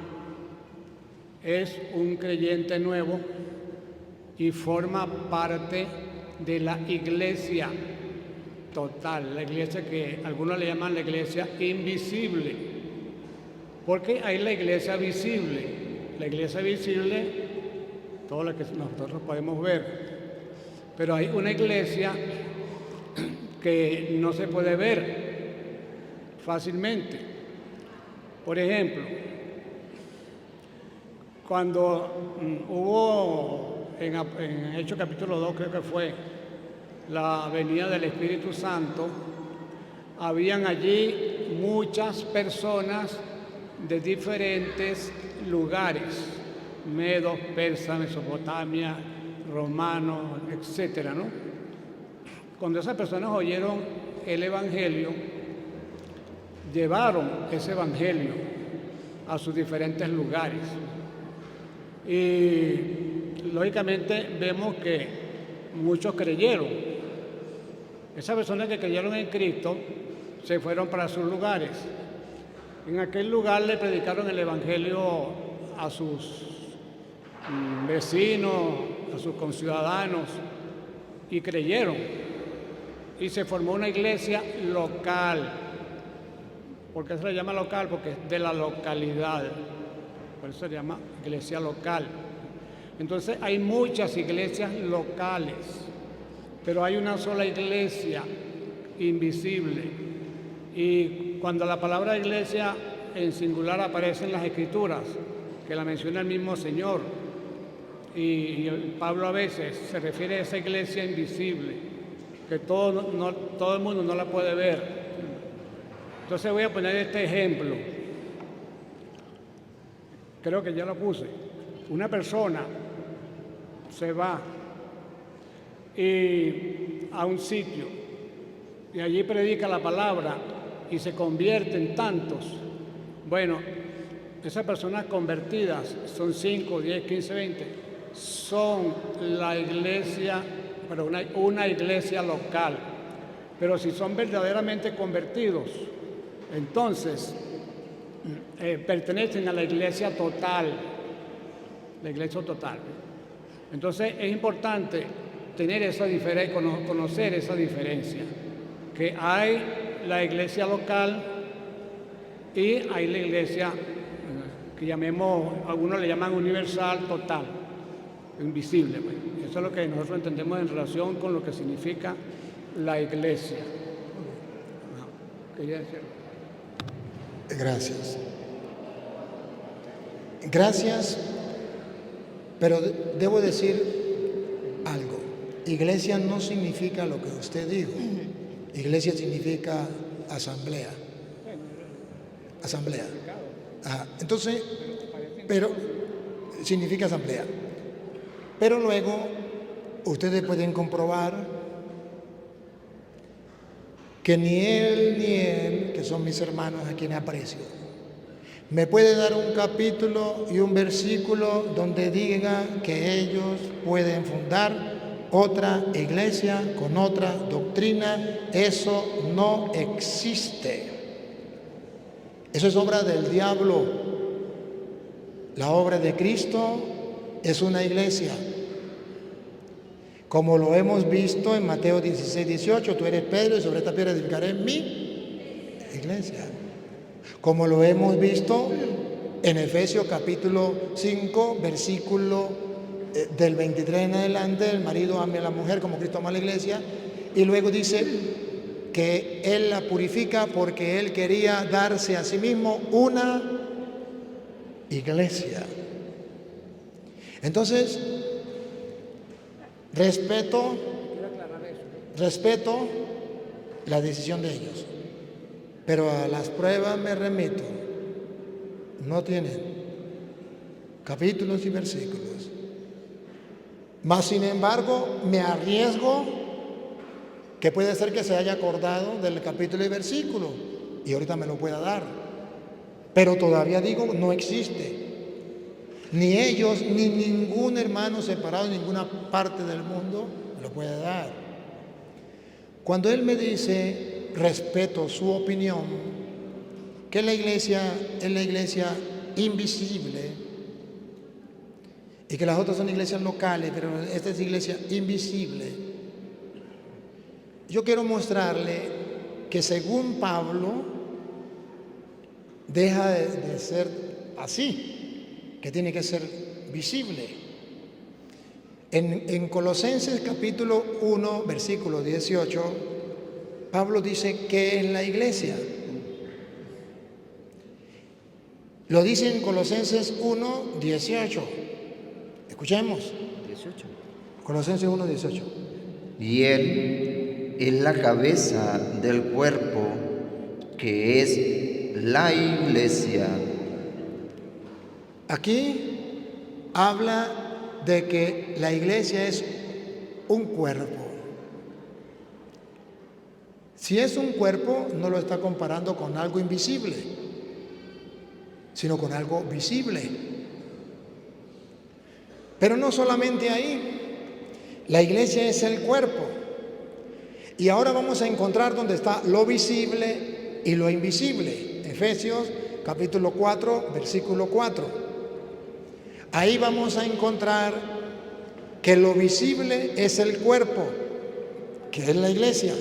es un creyente nuevo y forma parte de la iglesia total, la iglesia que algunos le llaman la iglesia invisible, porque hay la iglesia visible. La iglesia visible, todo lo que nosotros podemos ver, pero hay una iglesia que no se puede ver fácilmente. Por ejemplo, cuando hubo en Hechos capítulo 2, creo que fue, la venida del Espíritu Santo, habían allí muchas personas de diferentes lugares, medos, persas, Mesopotamia, romanos, etcétera, ¿no? Cuando esas personas oyeron el Evangelio, llevaron ese Evangelio a sus diferentes lugares. Y lógicamente vemos que muchos creyeron. Esas personas que creyeron en Cristo se fueron para sus lugares. En aquel lugar le predicaron el Evangelio a sus vecinos, a sus conciudadanos, y creyeron. Y se formó una iglesia local. ¿Por qué se le llama local? Porque es de la localidad. Por eso se llama iglesia local. Entonces hay muchas iglesias locales, pero hay una sola iglesia invisible. Y cuando la palabra iglesia en singular aparece en las Escrituras, que la menciona el mismo Señor, y Pablo a veces se refiere a esa iglesia invisible, que todo el mundo no la puede ver. Entonces voy a poner este ejemplo. Creo que ya lo puse. Una persona se va a un sitio y allí predica la palabra y se convierte en tantos. Bueno, esas personas convertidas son 5, 10, 15, 20. Son la iglesia, pero una iglesia local. Pero si son verdaderamente convertidos, entonces pertenecen a la iglesia total. La iglesia total. Entonces es importante tener esa diferencia, conocer esa diferencia, que hay la iglesia local y hay la iglesia que algunos le llaman universal, total, invisible. Pues. Eso es lo que nosotros entendemos en relación con lo que significa la iglesia. Quería decirlo. Gracias. Gracias, pero debo decir algo. Iglesia no significa lo que usted dijo. Iglesia significa asamblea. Asamblea. Entonces, pero significa asamblea. Pero luego ustedes pueden comprobar que ni él, que son mis hermanos a quienes aprecio, me puede dar un capítulo y un versículo donde diga que ellos pueden fundar otra iglesia con otra doctrina. Eso no existe. Eso es obra del diablo. La obra de Cristo es una iglesia. Como lo hemos visto en Mateo 16, 18, tú eres Pedro y sobre esta piedra edificaré mi iglesia. Como lo hemos visto en Efesios capítulo 5, versículo del 23 en adelante, el marido ame a la mujer como Cristo ama a la iglesia, y luego dice que Él la purifica porque Él quería darse a sí mismo una iglesia. Entonces, respeto la decisión de ellos, pero a las pruebas me remito. No tienen capítulos y versículos. Mas, sin embargo, me arriesgo que puede ser que se haya acordado del capítulo y versículo y ahorita me lo pueda dar. Pero todavía digo, no existe. Ni ellos, ni ningún hermano separado en ninguna parte del mundo me lo puede dar. Cuando él me dice, respeto su opinión, que la iglesia es la iglesia invisible y que las otras son iglesias locales, pero esta es iglesia invisible, yo quiero mostrarle que según Pablo deja de ser así, que tiene que ser visible. En Colosenses capítulo 1, versículo 18, Pablo dice que es la iglesia. Lo dice en Colosenses 1, 18. Escuchemos. 18. Colosenses 1, 18. Y Él es la cabeza del cuerpo, que es la iglesia. Aquí habla de que la iglesia es un cuerpo. Si es un cuerpo, no lo está comparando con algo invisible. sino con algo visible. Pero no solamente ahí, la iglesia es el cuerpo. Y ahora vamos a encontrar donde está lo visible y lo invisible. Efesios capítulo 4, versículo 4. Ahí vamos a encontrar que lo visible es el cuerpo, que es la iglesia.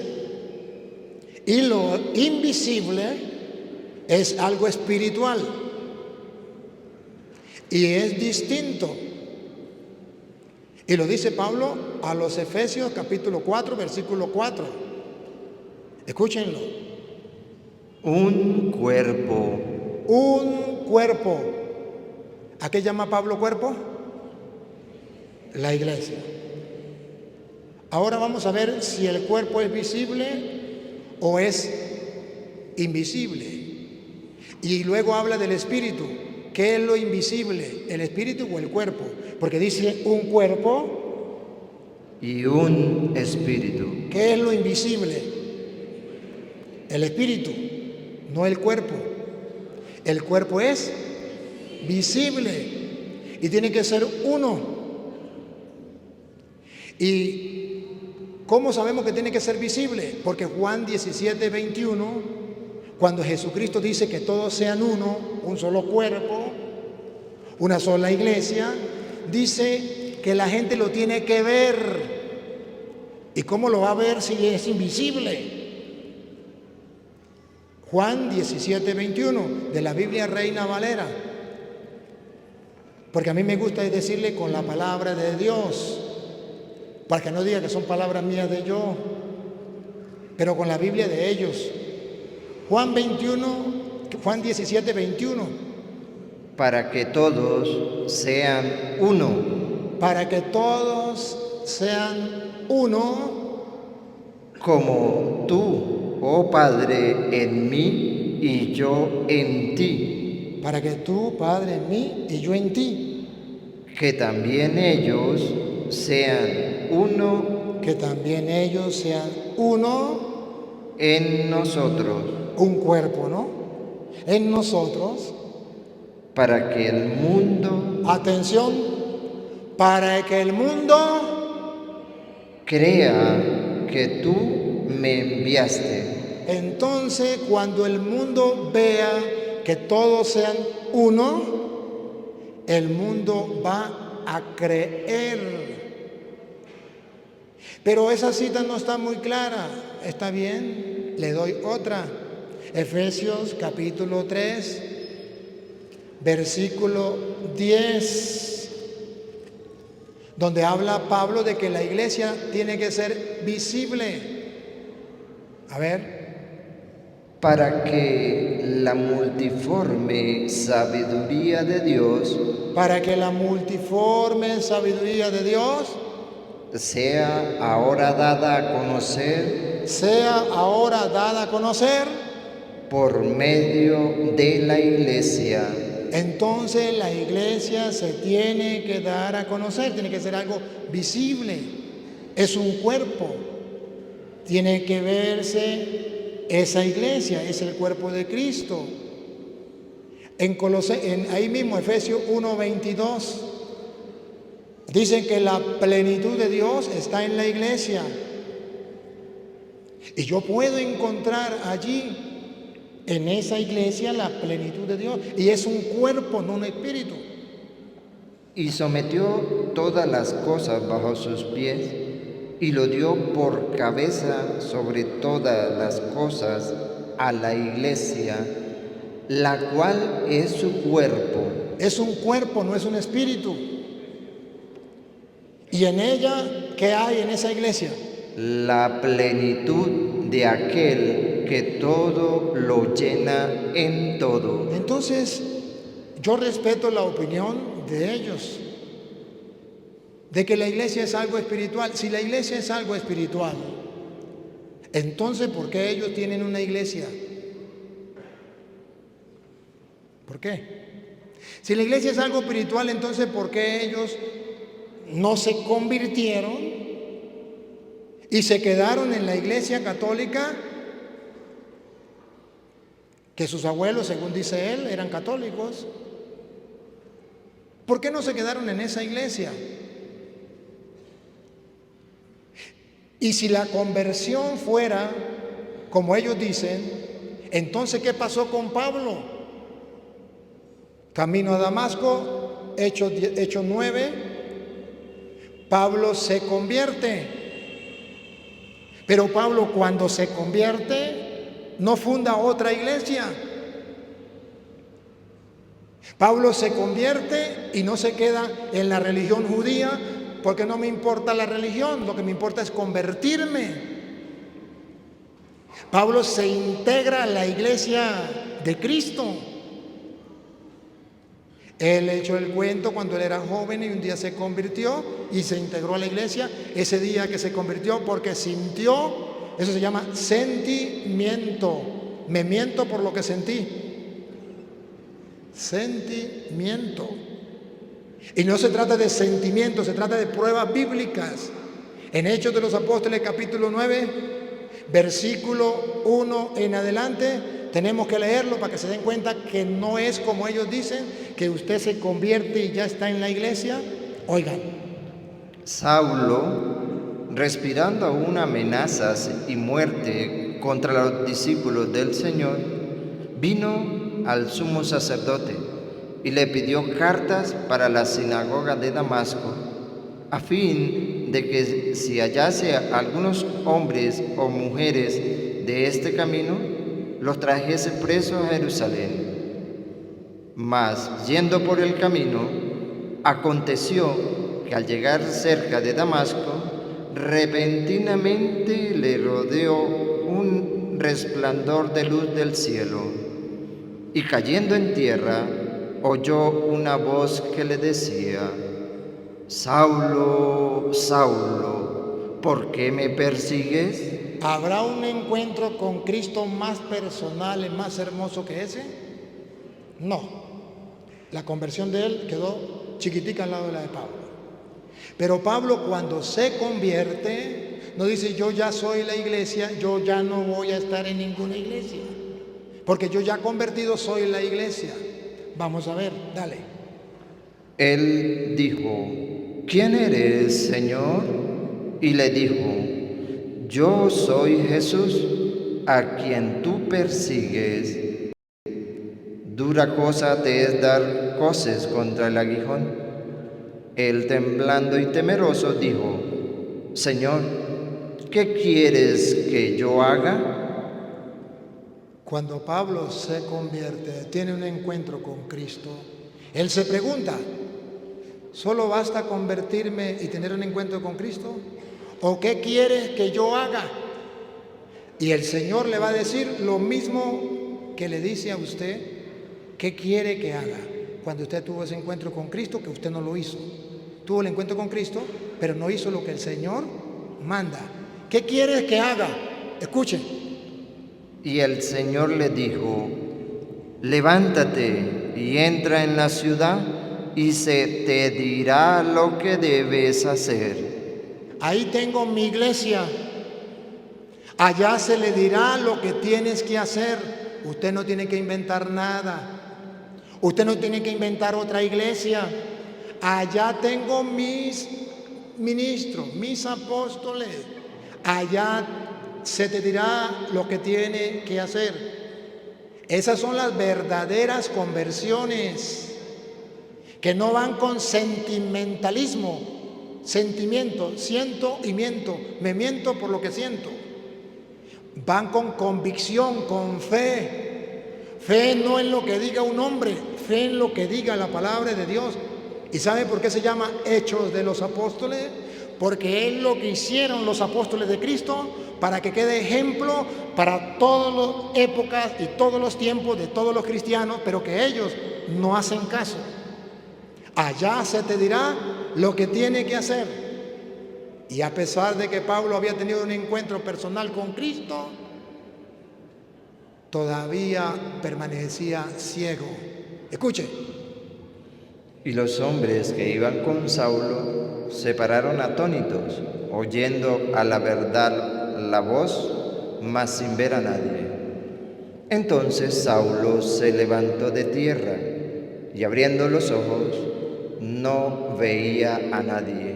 Y lo invisible es algo espiritual. Y es distinto. Y lo dice Pablo a los Efesios capítulo 4, versículo 4. Escúchenlo. Un cuerpo. Un cuerpo. ¿A qué llama Pablo cuerpo? La iglesia. Ahora vamos a ver si el cuerpo es visible o es invisible. Y luego habla del espíritu. ¿Qué es lo invisible? ¿El espíritu o el cuerpo? Porque dice un cuerpo y un espíritu. ¿Qué es lo invisible? El espíritu, no el cuerpo. El cuerpo es visible y tiene que ser uno. ¿Y cómo sabemos que tiene que ser visible? Porque Juan 17, 21, cuando Jesucristo dice que todos sean uno, un solo cuerpo, una sola iglesia, dice que la gente lo tiene que ver. ¿Y cómo lo va a ver si es invisible? Juan 17, 21, de la Biblia Reina Valera. Porque a mí me gusta decirle con la palabra de Dios, para que no diga que son palabras mías de yo, pero con la Biblia de ellos. Juan 17, 21. Para que todos sean uno. Para que todos sean uno. Como tú, oh Padre, en mí y yo en ti. Para que tú, Padre, en mí y yo en ti. Que también ellos sean uno. Que también ellos sean uno. En nosotros. Un cuerpo, ¿no? En nosotros. Para que el mundo. Atención. Para que el mundo. Crea que tú me enviaste. Entonces, cuando el mundo vea que todos sean uno, el mundo va a creer. Pero esa cita no está muy clara. ¿Está bien? Le doy otra. Efesios capítulo 3, versículo 10, donde habla Pablo de que la iglesia tiene que ser visible. A ver. Para que la multiforme sabiduría de Dios. Para que la multiforme sabiduría de Dios sea ahora dada a conocer. Sea ahora dada a conocer. Por medio de la iglesia. Entonces la iglesia se tiene que dar a conocer, tiene que ser algo visible. Es un cuerpo. Tiene que verse esa iglesia, es el cuerpo de Cristo. Ahí mismo, Efesios 1:22, dicen que la plenitud de Dios está en la iglesia. Y yo puedo encontrar allí, en esa iglesia, la plenitud de Dios. Y es un cuerpo, no un espíritu. Y sometió todas las cosas bajo sus pies, y lo dio por cabeza sobre todas las cosas a la iglesia, la cual es su cuerpo. Es un cuerpo, no es un espíritu. ¿Y en ella qué hay en esa iglesia? La plenitud de aquel que todo lo llena en todo. Entonces, yo respeto la opinión de ellos, de que la iglesia es algo espiritual. Si la iglesia es algo espiritual, entonces ¿por qué ellos tienen una iglesia? ¿Por qué? Si la iglesia es algo espiritual, entonces ¿por qué ellos no se convirtieron y se quedaron en la iglesia católica que sus abuelos, según dice él, eran católicos. ¿Por qué no se quedaron en esa iglesia? Y si la conversión fuera como ellos dicen, entonces ¿qué pasó con Pablo? Camino a Damasco, Hechos 9, Pablo se convierte. Pero Pablo, cuando se convierte, no funda otra iglesia. Pablo se convierte y no se queda en la religión judía, porque no me importa la religión, lo que me importa es convertirme. Pablo se integra a la iglesia de Cristo. Él echó el cuento cuando él era joven y un día se convirtió y se integró a la iglesia. Ese día que se convirtió, porque sintió, eso se llama sentimiento. Me miento por lo que sentí. Sentimiento. Y no se trata de sentimientos, se trata de pruebas bíblicas. En Hechos de los Apóstoles, capítulo 9, versículo 1 en adelante, tenemos que leerlo para que se den cuenta que no es como ellos dicen, que usted se convierte y ya está en la iglesia. Oigan. Saulo, respirando aún amenazas y muerte contra los discípulos del Señor, vino al sumo sacerdote y le pidió cartas para la sinagoga de Damasco, a fin de que si hallase a algunos hombres o mujeres de este camino, los trajese presos a Jerusalén. Mas, yendo por el camino, aconteció que al llegar cerca de Damasco, repentinamente le rodeó un resplandor de luz del cielo, y cayendo en tierra, oyó una voz que le decía: Saulo, Saulo, ¿por qué me persigues? ¿Habrá un encuentro con Cristo más personal y más hermoso que ese? No. La conversión de él quedó chiquitica al lado de la de Pablo. Pero Pablo, cuando se convierte, no dice: yo ya soy la iglesia, yo ya no voy a estar en ninguna iglesia, porque yo ya convertido soy la iglesia. Vamos a ver, dale. Él dijo: ¿quién eres, Señor? Y le dijo: yo soy Jesús, a quien tú persigues. Dura cosa te es dar coces contra el aguijón. Él, temblando y temeroso, dijo: Señor, ¿qué quieres que yo haga? Cuando Pablo se convierte, tiene un encuentro con Cristo, él se pregunta: ¿solo basta convertirme y tener un encuentro con Cristo? ¿O qué quieres que yo haga? Y el Señor le va a decir lo mismo que le dice a usted. ¿Qué quiere que haga? Cuando usted tuvo ese encuentro con Cristo, que usted no lo hizo. Tuvo el encuentro con Cristo, pero no hizo lo que el Señor manda. ¿Qué quieres que haga? Escuchen. Y el Señor le dijo: levántate y entra en la ciudad, y se te dirá lo que debes hacer. Ahí tengo mi iglesia. Allá se le dirá lo que tienes que hacer. Usted no tiene que inventar nada. Usted no tiene que inventar otra iglesia. Allá tengo mis ministros, mis apóstoles. Allá se te dirá lo que tiene que hacer. Esas son las verdaderas conversiones, que no van con sentimentalismo, sentimiento, siento y miento, me miento por lo que siento. Van con convicción, con fe. Fe no en lo que diga un hombre, fe en lo que diga la palabra de Dios. ¿Y sabe por qué se llama Hechos de los Apóstoles? Porque es lo que hicieron los apóstoles de Cristo para que quede ejemplo para todas las épocas y todos los tiempos de todos los cristianos, pero que ellos no hacen caso. Allá se te dirá lo que tiene que hacer. Y a pesar de que Pablo había tenido un encuentro personal con Cristo, todavía permanecía ciego. Escuche. Y los hombres que iban con Saulo se pararon atónitos, oyendo a la verdad la voz, mas sin ver a nadie. Entonces Saulo se levantó de tierra y abriendo los ojos no veía a nadie.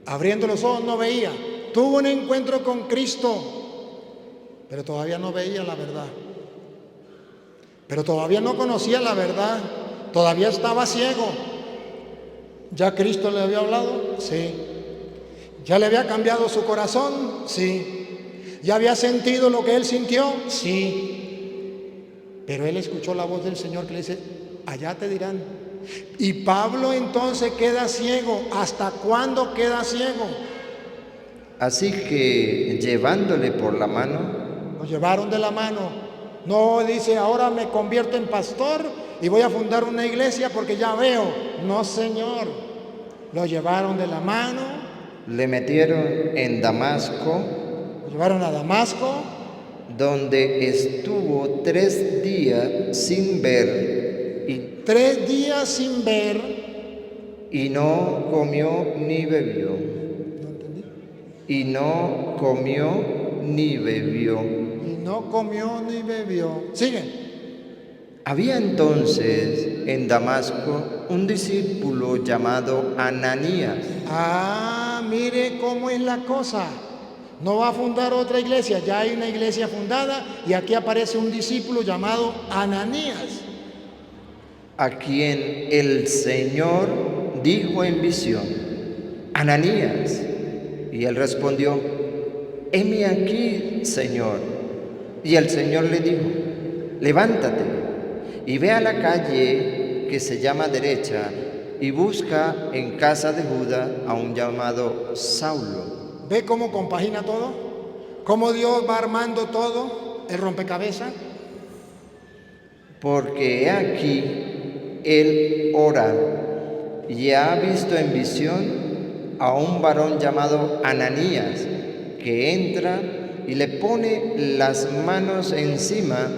Abriendo los ojos no veía. Tuvo un encuentro con Cristo, pero todavía no veía la verdad. Pero todavía no conocía la verdad. Todavía estaba ciego. ¿Ya Cristo le había hablado? Sí. ¿Ya le había cambiado su corazón? Sí. ¿Ya había sentido lo que él sintió? Sí. Pero él escuchó la voz del Señor que le dice, allá te dirán. Y Pablo entonces queda ciego. ¿Hasta cuándo queda ciego? Así que llevándole por la mano, Lo llevaron de la mano. No dice, ahora me convierto en pastor y voy a fundar una iglesia porque ya veo. No, Señor. Lo llevaron de la mano. le metieron en Damasco, Lo llevaron a Damasco, donde estuvo 3 días sin ver 3 días sin ver. y no comió ni bebió. No entendí. Y no comió ni bebió. Y no comió ni bebió. Sigue. Había entonces en Damasco un discípulo llamado Ananías. Ah, mire cómo es la cosa. No va a fundar otra iglesia, ya hay una iglesia fundada y aquí aparece un discípulo llamado Ananías. A quien el Señor dijo en visión, Ananías. Y él respondió, heme aquí, Señor. Y el Señor le dijo, levántate y ve a la calle que se llama Derecha y busca en casa de Judá a un llamado Saulo. ¿Ve cómo compagina todo? ¿Cómo Dios va armando todo el rompecabezas? Porque he aquí él ora y ha visto en visión a un varón llamado Ananías que entra y le pone las manos encima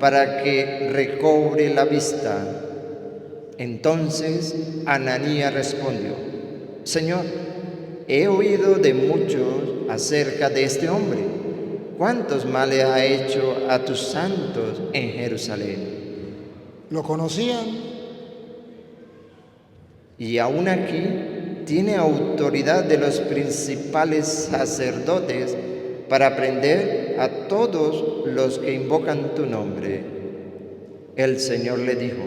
para que recobre la vista. Entonces Ananías respondió, Señor, he oído de muchos acerca de este hombre, cuántos males ha hecho a tus santos en Jerusalén. ¿Lo conocían? Y aún aquí tiene autoridad de los principales sacerdotes para prender a todos los que invocan tu nombre. El Señor le dijo,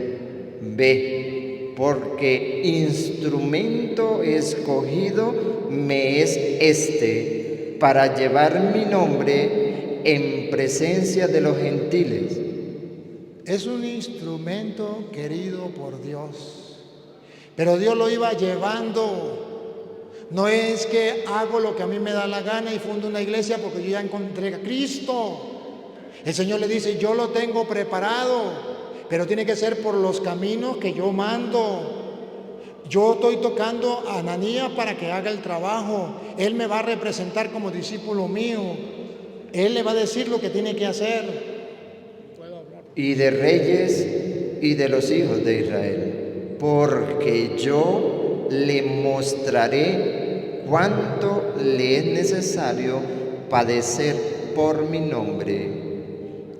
ve, porque instrumento escogido me es este para llevar mi nombre en presencia de los gentiles. Es un instrumento querido por Dios, pero Dios lo iba llevando. No es que hago lo que a mí me da la gana y fundo una iglesia porque yo ya encontré a Cristo. El Señor le dice, yo lo tengo preparado, pero tiene que ser por los caminos que yo mando. Yo estoy tocando a Ananías para que haga el trabajo. Él me va a representar como discípulo mío. Él le va a decir lo que tiene que hacer. Y de reyes y de los hijos de Israel, porque yo le mostraré cuánto le es necesario padecer por mi nombre.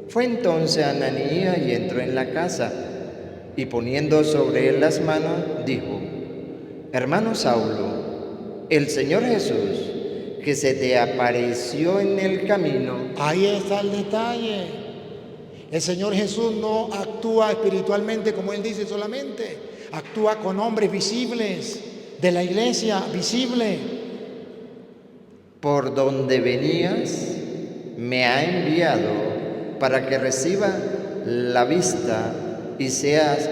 Fue entonces Ananías y entró en la casa, y poniendo sobre él las manos, dijo, hermano Saulo, el Señor Jesús, que se te apareció en el camino. Ahí está el detalle. El Señor Jesús no actúa espiritualmente como Él dice solamente, actúa con hombres visibles de la iglesia, visible. Por donde venías, me ha enviado para que reciba la vista y seas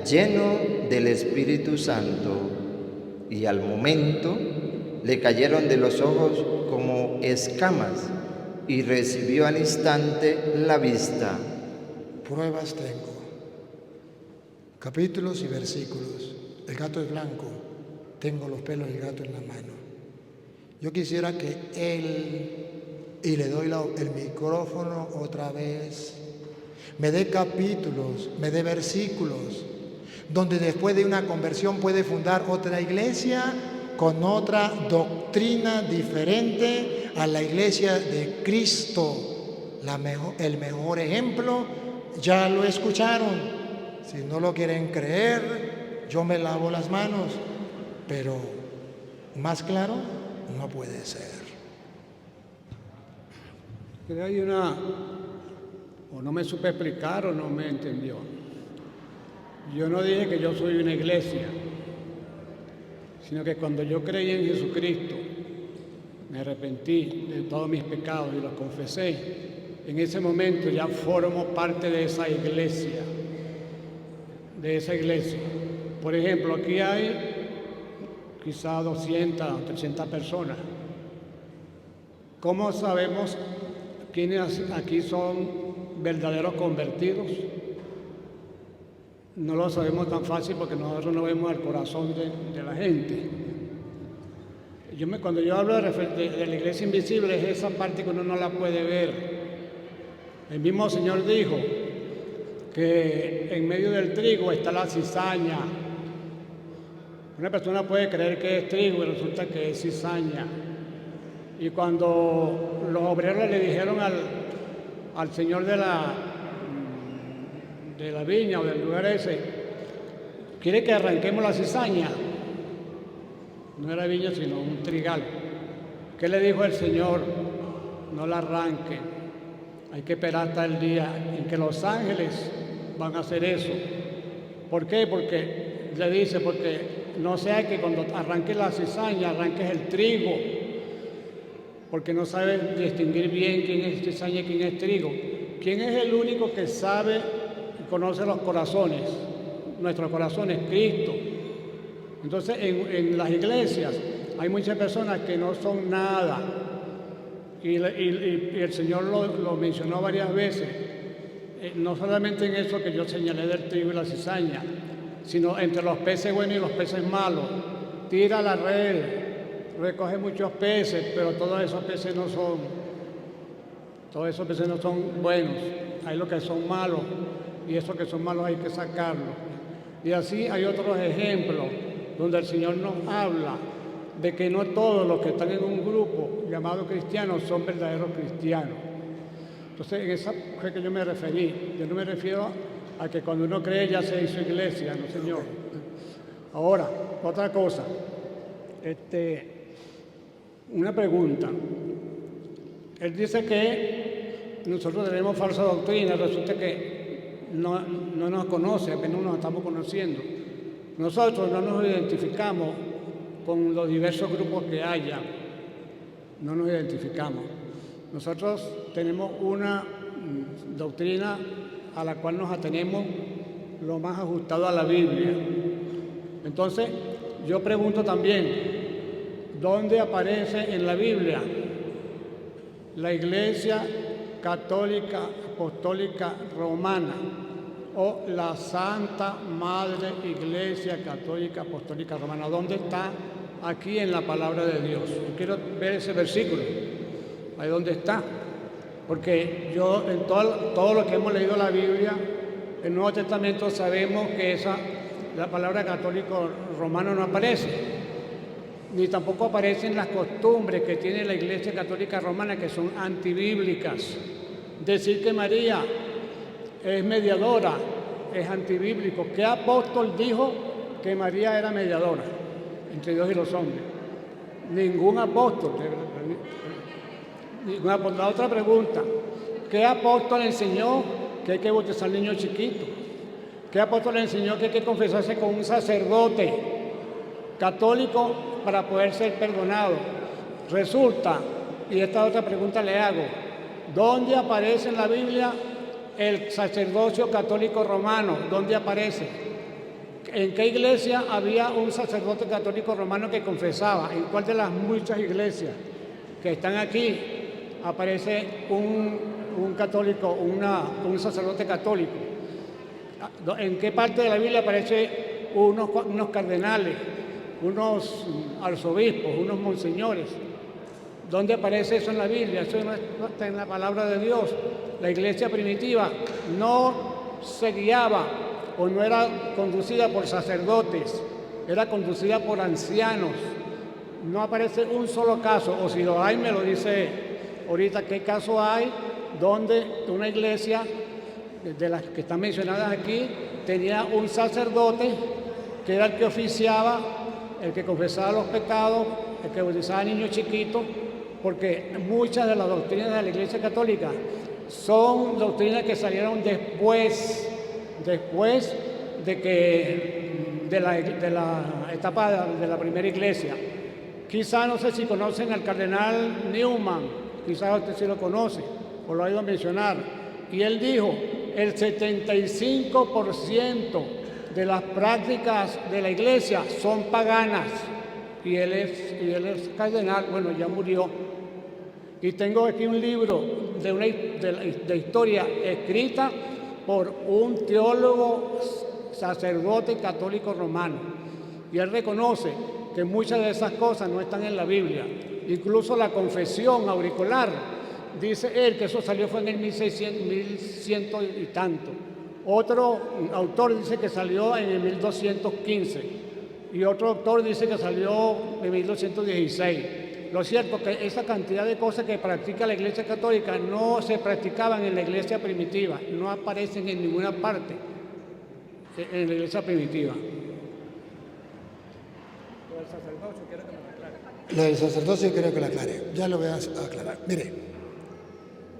lleno del Espíritu Santo. Y al momento le cayeron de los ojos como escamas y recibió al instante la vista. Pruebas tengo, capítulos y versículos. El gato es blanco, tengo los pelos del gato en la mano. Yo quisiera que él, y le doy el micrófono otra vez, me dé capítulos, me dé versículos, donde después de una conversión puede fundar otra iglesia con otra doctrina diferente a la iglesia de Cristo. el mejor ejemplo, ya lo escucharon. Si no lo quieren creer, yo me lavo las manos, pero más claro no puede ser. Que hay o no me supe explicar o no me entendió. Yo no dije que yo soy una iglesia, sino que cuando yo creí en Jesucristo, me arrepentí de todos mis pecados y los confesé, en ese momento ya formo parte de esa iglesia. Por ejemplo, aquí hay quizá 200 o 300 personas. ¿Cómo sabemos quiénes aquí son verdaderos convertidos? No lo sabemos tan fácil porque nosotros no vemos el corazón de la gente. Cuando yo hablo de la iglesia invisible, es esa parte que uno no la puede ver. El mismo Señor dijo que en medio del trigo está la cizaña. Una persona puede creer que es trigo y resulta que es cizaña. Y cuando los obreros le dijeron al señor de la viña o del lugar ese, ¿quiere que arranquemos la cizaña? No era viña sino un trigal. ¿Qué le dijo el Señor? No la arranquen. Hay que esperar hasta el día en que los ángeles van a hacer eso. ¿Por qué? Porque no sea que cuando arranques la cizaña arranques el trigo, porque no sabes distinguir bien quién es cizaña y quién es trigo. ¿Quién es el único que sabe y conoce los corazones? Nuestros corazones, Cristo. Entonces en las iglesias hay muchas personas que no son nada, y el Señor lo mencionó varias veces, no solamente en eso que yo señalé del trigo y la cizaña, sino entre los peces buenos y los peces malos. Tira la red, recoge muchos peces, pero todos esos peces no son buenos. Hay los que son malos, y esos que son malos hay que sacarlos. Y así hay otros ejemplos donde el Señor nos habla de que no todos los que están en un grupo llamado cristianos son verdaderos cristianos. Entonces, en esa fue que yo me referí. Yo no me refiero a que cuando uno cree ya se hizo iglesia, no, Señor. Ahora, otra cosa. Una pregunta. Él dice que nosotros tenemos falsa doctrina, resulta que no nos conoce, apenas nos estamos conociendo. Nosotros no nos identificamos con los diversos grupos que haya, no nos identificamos. Nosotros tenemos una doctrina a la cual nos atenemos lo más ajustado a la Biblia. Entonces, yo pregunto también, ¿dónde aparece en la Biblia la Iglesia Católica Apostólica Romana o la Santa Madre Iglesia Católica Apostólica Romana? ¿Dónde está aquí en la palabra de Dios? Yo quiero ver ese versículo, ahí donde está, porque yo en todo lo que hemos leído la Biblia, el Nuevo Testamento, sabemos que la palabra católico romano no aparece, ni tampoco aparecen las costumbres que tiene la Iglesia Católica Romana, que son antibíblicas. Decir que María es mediadora es antibíblico. ¿Qué apóstol dijo que María era mediadora entre Dios y los hombres? Ningún apóstol. La otra pregunta, ¿qué apóstol enseñó que hay que bautizar niños chiquitos? ¿Qué apóstol enseñó que hay que confesarse con un sacerdote católico para poder ser perdonado? Resulta, y esta otra pregunta le hago, ¿dónde aparece en la Biblia el sacerdocio católico romano? ¿Dónde aparece? ¿En qué iglesia había un sacerdote católico romano que confesaba? ¿En cuál de las muchas iglesias que están aquí aparece un católico, un sacerdote católico? ¿En qué parte de la Biblia aparece unos cardenales, unos arzobispos, unos monseñores? ¿Dónde aparece eso en la Biblia? Eso no está en la palabra de Dios. La iglesia primitiva no se guiaba o no era conducida por sacerdotes, era conducida por ancianos. No aparece un solo caso, o si lo hay, me lo dice ahorita, ¿qué caso hay donde una iglesia de las que están mencionadas aquí tenía un sacerdote que era el que oficiaba, el que confesaba los pecados, el que bautizaba a niños chiquitos, porque muchas de las doctrinas de la Iglesia Católica son doctrinas que salieron después de la etapa de la primera iglesia. Quizá, no sé si conocen al cardenal Newman, quizás usted sí lo conoce o lo ha oído mencionar, y él dijo, el 75% de las prácticas de la iglesia son paganas, y él es cardenal, bueno, ya murió. Y tengo aquí un libro de historia escrita por un teólogo sacerdote católico romano, y él reconoce que muchas de esas cosas no están en la Biblia. Incluso la confesión auricular, dice él que eso salió fue en el 1100 y tanto. Otro autor dice que salió en el 1215 y otro autor dice que salió en 1216. Lo cierto es que esa cantidad de cosas que practica la Iglesia Católica no se practicaban en la Iglesia primitiva, no aparecen en ninguna parte en la Iglesia primitiva. Lo del sacerdocio quiero que lo aclare. Ya lo voy a aclarar. Mire,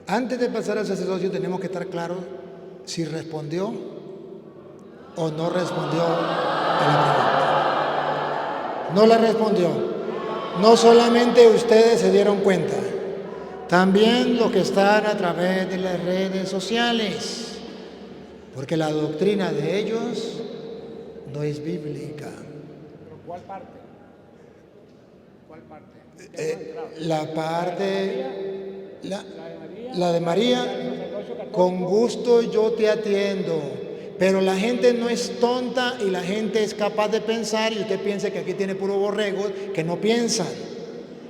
antes de pasar al sacerdocio tenemos que estar claros si respondió o no respondió a la pregunta. No la respondió. No solamente ustedes se dieron cuenta, también los que están a través de las redes sociales, porque la doctrina de ellos no es bíblica. ¿Cuál parte? La de María, con gusto yo te atiendo, pero la gente no es tonta y la gente es capaz de pensar, y usted piensa que aquí tiene puro borregos que no piensan.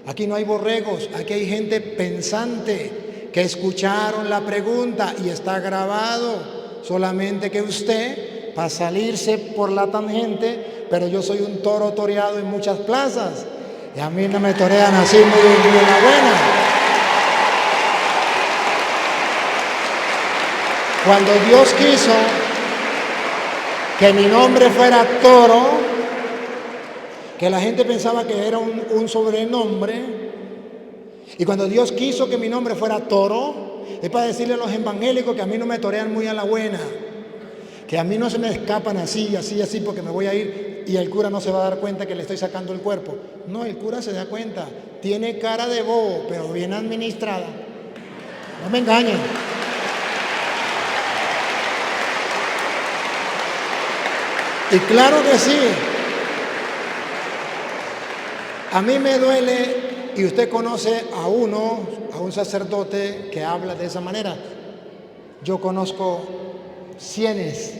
Aquí no hay borregos, aquí hay gente pensante que escucharon la pregunta y está grabado, solamente que usted, para salirse por la tangente, pero yo soy un toro toreado en muchas plazas. Y a mí no me torean así muy en la buena. Cuando Dios quiso que mi nombre fuera Toro, que la gente pensaba que era un sobrenombre, y cuando Dios quiso que mi nombre fuera Toro, es para decirle a los evangélicos que a mí no me torean muy a la buena, que a mí no se me escapan así, porque me voy a ir y el cura no se va a dar cuenta que le estoy sacando el cuerpo. No, el cura se da cuenta. Tiene cara de bobo, pero bien administrada. No me engañen. Y claro que sí. A mí me duele, y usted conoce a un sacerdote que habla de esa manera. Yo conozco cientos,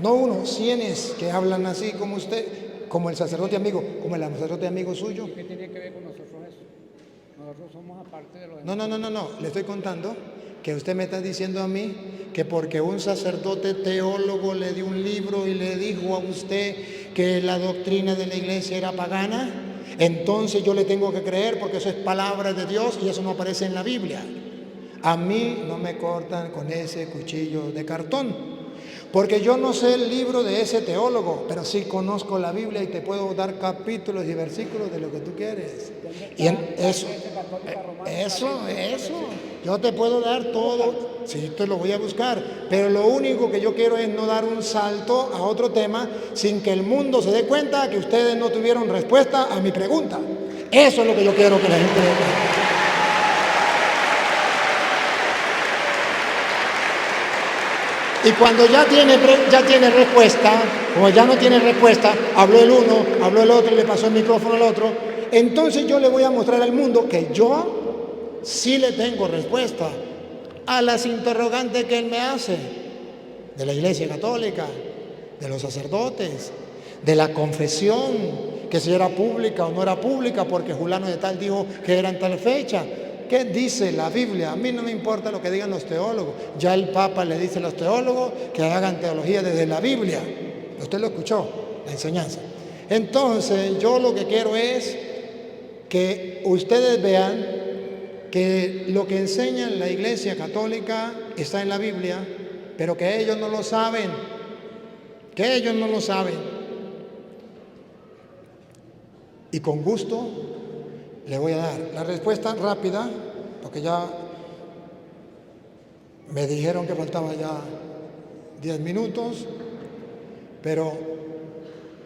no uno, cientos que hablan así como usted, como el sacerdote amigo suyo. ¿Qué tiene que ver con nosotros eso? Nosotros somos aparte de los... No, le estoy contando que usted me está diciendo a mí que porque un sacerdote teólogo le dio un libro y le dijo a usted que la doctrina de la iglesia era pagana, entonces yo le tengo que creer porque eso es palabra de Dios y eso no aparece en la Biblia. A mí no me cortan con ese cuchillo de cartón, porque yo no sé el libro de ese teólogo, pero sí conozco la Biblia y te puedo dar capítulos y versículos de lo que tú quieres. Y eso, yo te puedo dar todo, sí, te lo voy a buscar, pero lo único que yo quiero es no dar un salto a otro tema sin que el mundo se dé cuenta que ustedes no tuvieron respuesta a mi pregunta. Eso es lo que yo quiero que la gente vea. Y cuando ya tiene respuesta, como ya no tiene respuesta, habló el uno, habló el otro y le pasó el micrófono al otro, entonces yo le voy a mostrar al mundo que yo sí le tengo respuesta a las interrogantes que él me hace de la Iglesia Católica, de los sacerdotes, de la confesión, que si era pública o no era pública, porque fulano de tal dijo que era en tal fecha. ¿Qué dice la Biblia? A mí no me importa lo que digan los teólogos. Ya el Papa le dice a los teólogos que hagan teología desde la Biblia. Usted lo escuchó, la enseñanza. Entonces, yo lo que quiero es que ustedes vean que lo que enseña la Iglesia Católica está en la Biblia, pero que ellos no lo saben, que ellos no lo saben. Y con gusto le voy a dar la respuesta rápida, porque ya me dijeron que faltaba ya 10 minutos, pero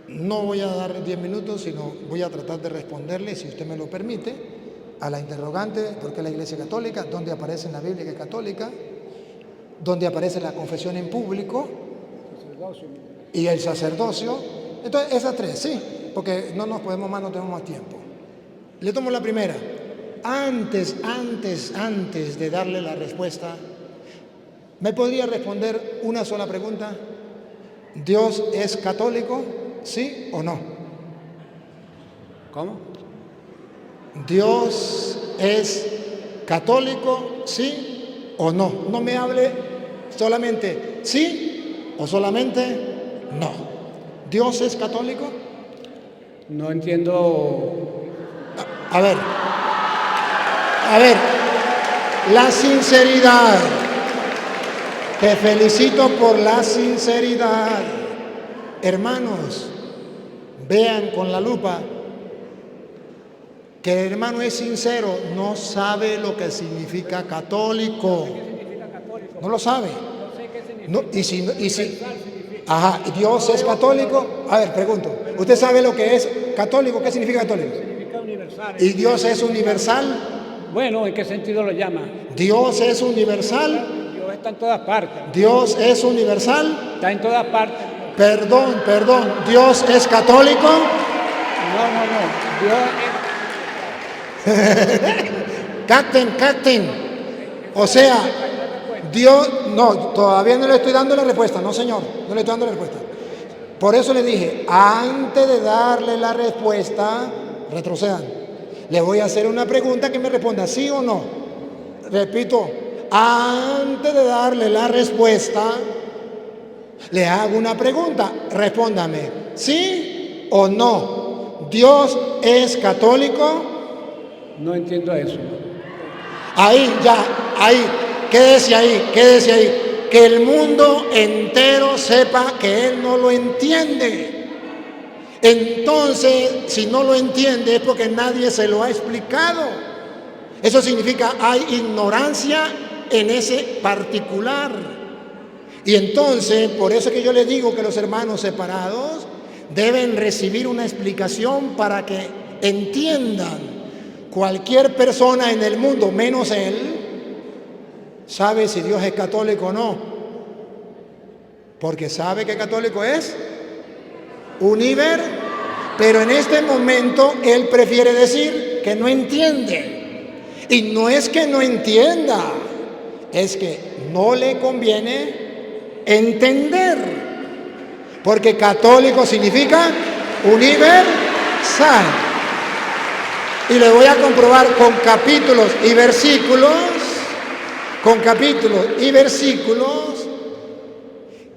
no voy a dar 10 minutos, sino voy a tratar de responderle, si usted me lo permite, a la interrogante: ¿por qué la Iglesia Católica? ¿Dónde aparece en la Biblia que es católica? ¿Dónde aparece la confesión en público? Y el sacerdocio. Entonces, esas tres, sí, porque no nos podemos más, no tenemos más tiempo. Le tomo la primera. Antes de darle la respuesta, ¿me podría responder una sola pregunta? ¿Dios es católico? ¿Sí o no? ¿Cómo? ¿Dios es católico? ¿Sí o no? No me hable solamente sí o solamente no. ¿Dios es católico? No entiendo. A ver, la sinceridad. Te felicito por la sinceridad. Hermanos, vean con la lupa que el hermano es sincero, no sabe lo que significa católico. No lo sabe. No, y si ajá, Dios es católico. A ver, pregunto, ¿usted sabe lo que es católico? ¿Qué significa católico? Significa universal. ¿Y Dios es universal? Bueno, ¿en qué sentido lo llama? ¿Dios es universal? Dios está en todas partes. ¿Dios es universal? Está en todas partes. Perdón, ¿Dios es católico? No. Dios Captain. O sea, Dios, no, todavía no le estoy dando la respuesta, no señor, no le estoy dando la respuesta. Por eso le dije, antes de darle la respuesta, retrocedan. Le voy a hacer una pregunta que me responda sí o no. Repito, antes de darle la respuesta, le hago una pregunta, respóndame, ¿sí o no? ¿Dios es católico? no entiendo eso. Ahí, quédese ahí, que el mundo entero sepa que él no lo entiende. Entonces, si no lo entiende es porque nadie se lo ha explicado. Eso significa hay ignorancia en ese particular. Y entonces, por eso es que yo les digo que los hermanos separados deben recibir una explicación para que entiendan. Cualquier persona en el mundo, menos él, sabe si Dios es católico o no. Porque sabe que católico es pero en este momento él prefiere decir que no entiende. Y no es que no entienda, es que no le conviene entender. Porque católico significa universal. Y le voy a comprobar con capítulos y versículos,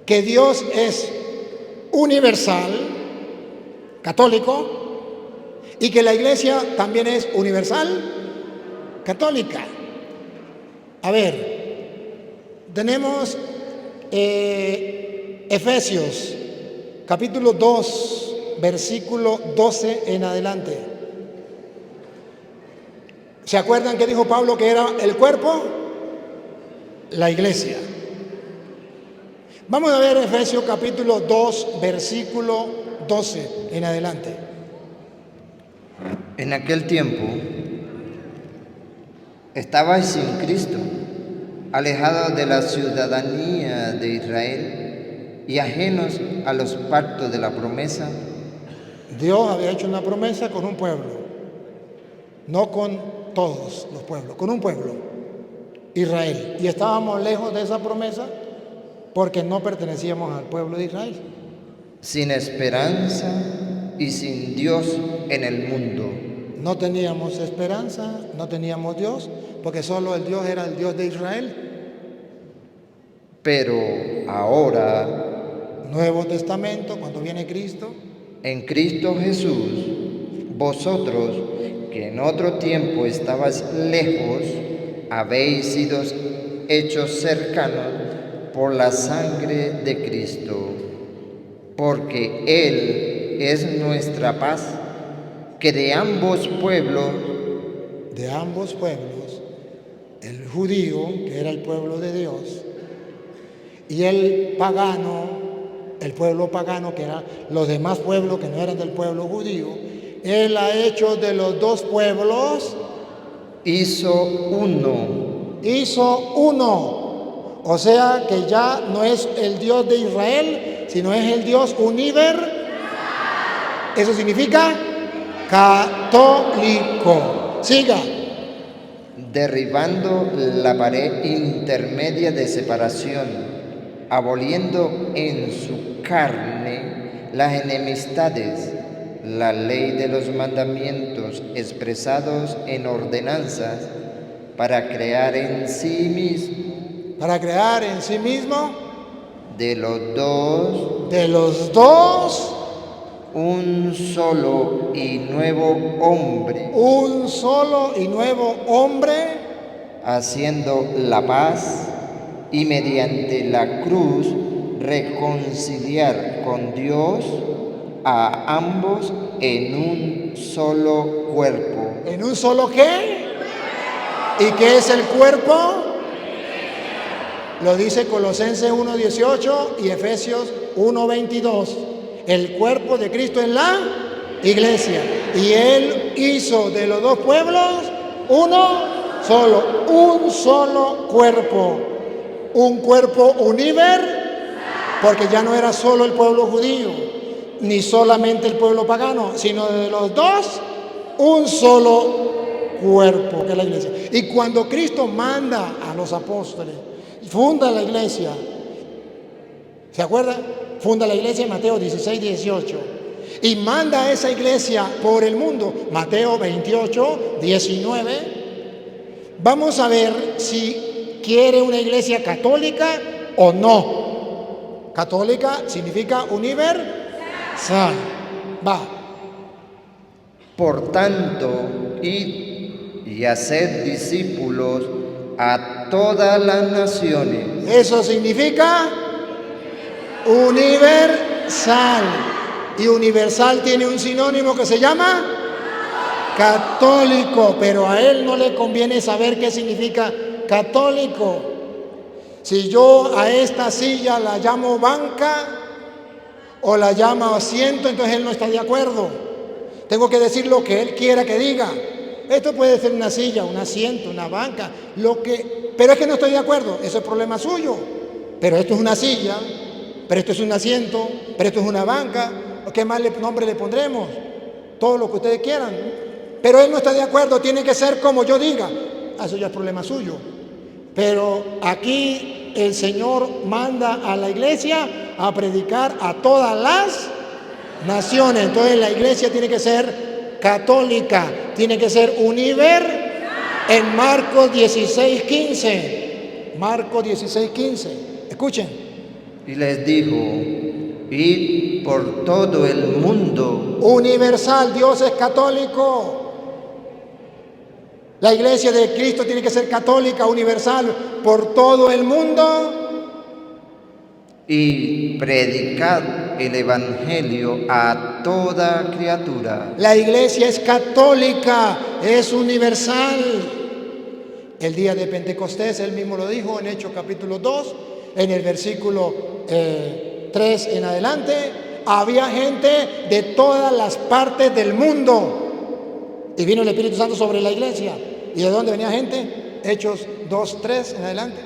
que Dios es universal, católico, y que la iglesia también es universal, católica. A ver, tenemos Efesios, capítulo 2, versículo 12 en adelante. ¿Se acuerdan que dijo Pablo que era el cuerpo? La iglesia. Vamos a ver Efesios capítulo 2, versículo 12 en adelante. En aquel tiempo estabais sin Cristo, alejados de la ciudadanía de Israel y ajenos a los pactos de la promesa. Dios había hecho una promesa con un pueblo, no con todos los pueblos, con un pueblo, Israel. Y estábamos lejos de esa promesa porque no pertenecíamos al pueblo de Israel. Sin esperanza y sin Dios en el mundo. No teníamos esperanza, no teníamos Dios, porque solo el Dios era el Dios de Israel. Pero ahora, Nuevo Testamento, cuando viene Cristo, en Cristo Jesús, vosotros que en otro tiempo estabais lejos, habéis sido hechos cercanos por la sangre de Cristo, porque Él es nuestra paz, que de ambos pueblos, el judío, que era el pueblo de Dios, y el pagano, el pueblo pagano, que eran los demás pueblos que no eran del pueblo judío, Él ha hecho de los dos pueblos, hizo uno. O sea que ya no es el Dios de Israel, sino es el Dios universal. Eso significa católico. Siga. Derribando la pared intermedia de separación, aboliendo en su carne las enemistades, la ley de los mandamientos expresados en ordenanzas, para crear en sí mismo de los dos un solo y nuevo hombre, haciendo la paz, y mediante la cruz reconciliar con Dios a ambos en un solo cuerpo. ¿En un solo qué? ¿Y qué es el cuerpo? Lo dice Colosenses 1:18 y Efesios 1:22. El cuerpo de Cristo es la iglesia. Y Él hizo de los dos pueblos un solo cuerpo. Un cuerpo universal, porque ya no era solo el pueblo judío, ni solamente el pueblo pagano, sino de los dos, un solo cuerpo, que es la iglesia. Y cuando Cristo manda a los apóstoles, funda la iglesia, ¿se acuerda? Funda la iglesia en Mateo 16:18 y manda a esa iglesia por el mundo, Mateo 28:19. Vamos a ver si quiere una iglesia católica o no. Católica significa universal. Va. Por tanto, id y haced discípulos a todas las naciones. Eso significa universal. Y universal tiene un sinónimo que se llama católico, pero a él no le conviene saber qué significa católico. Si yo a esta silla la llamo banca o la llamo asiento, entonces él no está de acuerdo. Tengo que decir lo que él quiera que diga. Esto puede ser una silla, un asiento, una banca, pero es que no estoy de acuerdo, ese es problema suyo. Pero esto es una silla, pero esto es un asiento, pero esto es una banca, ¿qué más nombre le pondremos? Todo lo que ustedes quieran. Pero él no está de acuerdo, tiene que ser como yo diga. Eso ya es problema suyo. Pero aquí el Señor manda a la iglesia a predicar a todas las naciones. Entonces la iglesia tiene que ser católica, tiene que ser universal. En Marcos 16:15, Marcos 16:15, escuchen. Y les dijo, id por todo el mundo. Universal, Dios es católico. La iglesia de Cristo tiene que ser católica, universal, por todo el mundo. Y predicad el evangelio a toda criatura. La iglesia es católica, es universal. El día de Pentecostés, él mismo lo dijo en Hechos capítulo 2, en el versículo 3 en adelante, había gente de todas las partes del mundo. Y vino el Espíritu Santo sobre la iglesia. ¿Y de dónde venía gente? Hechos 2:3 en adelante.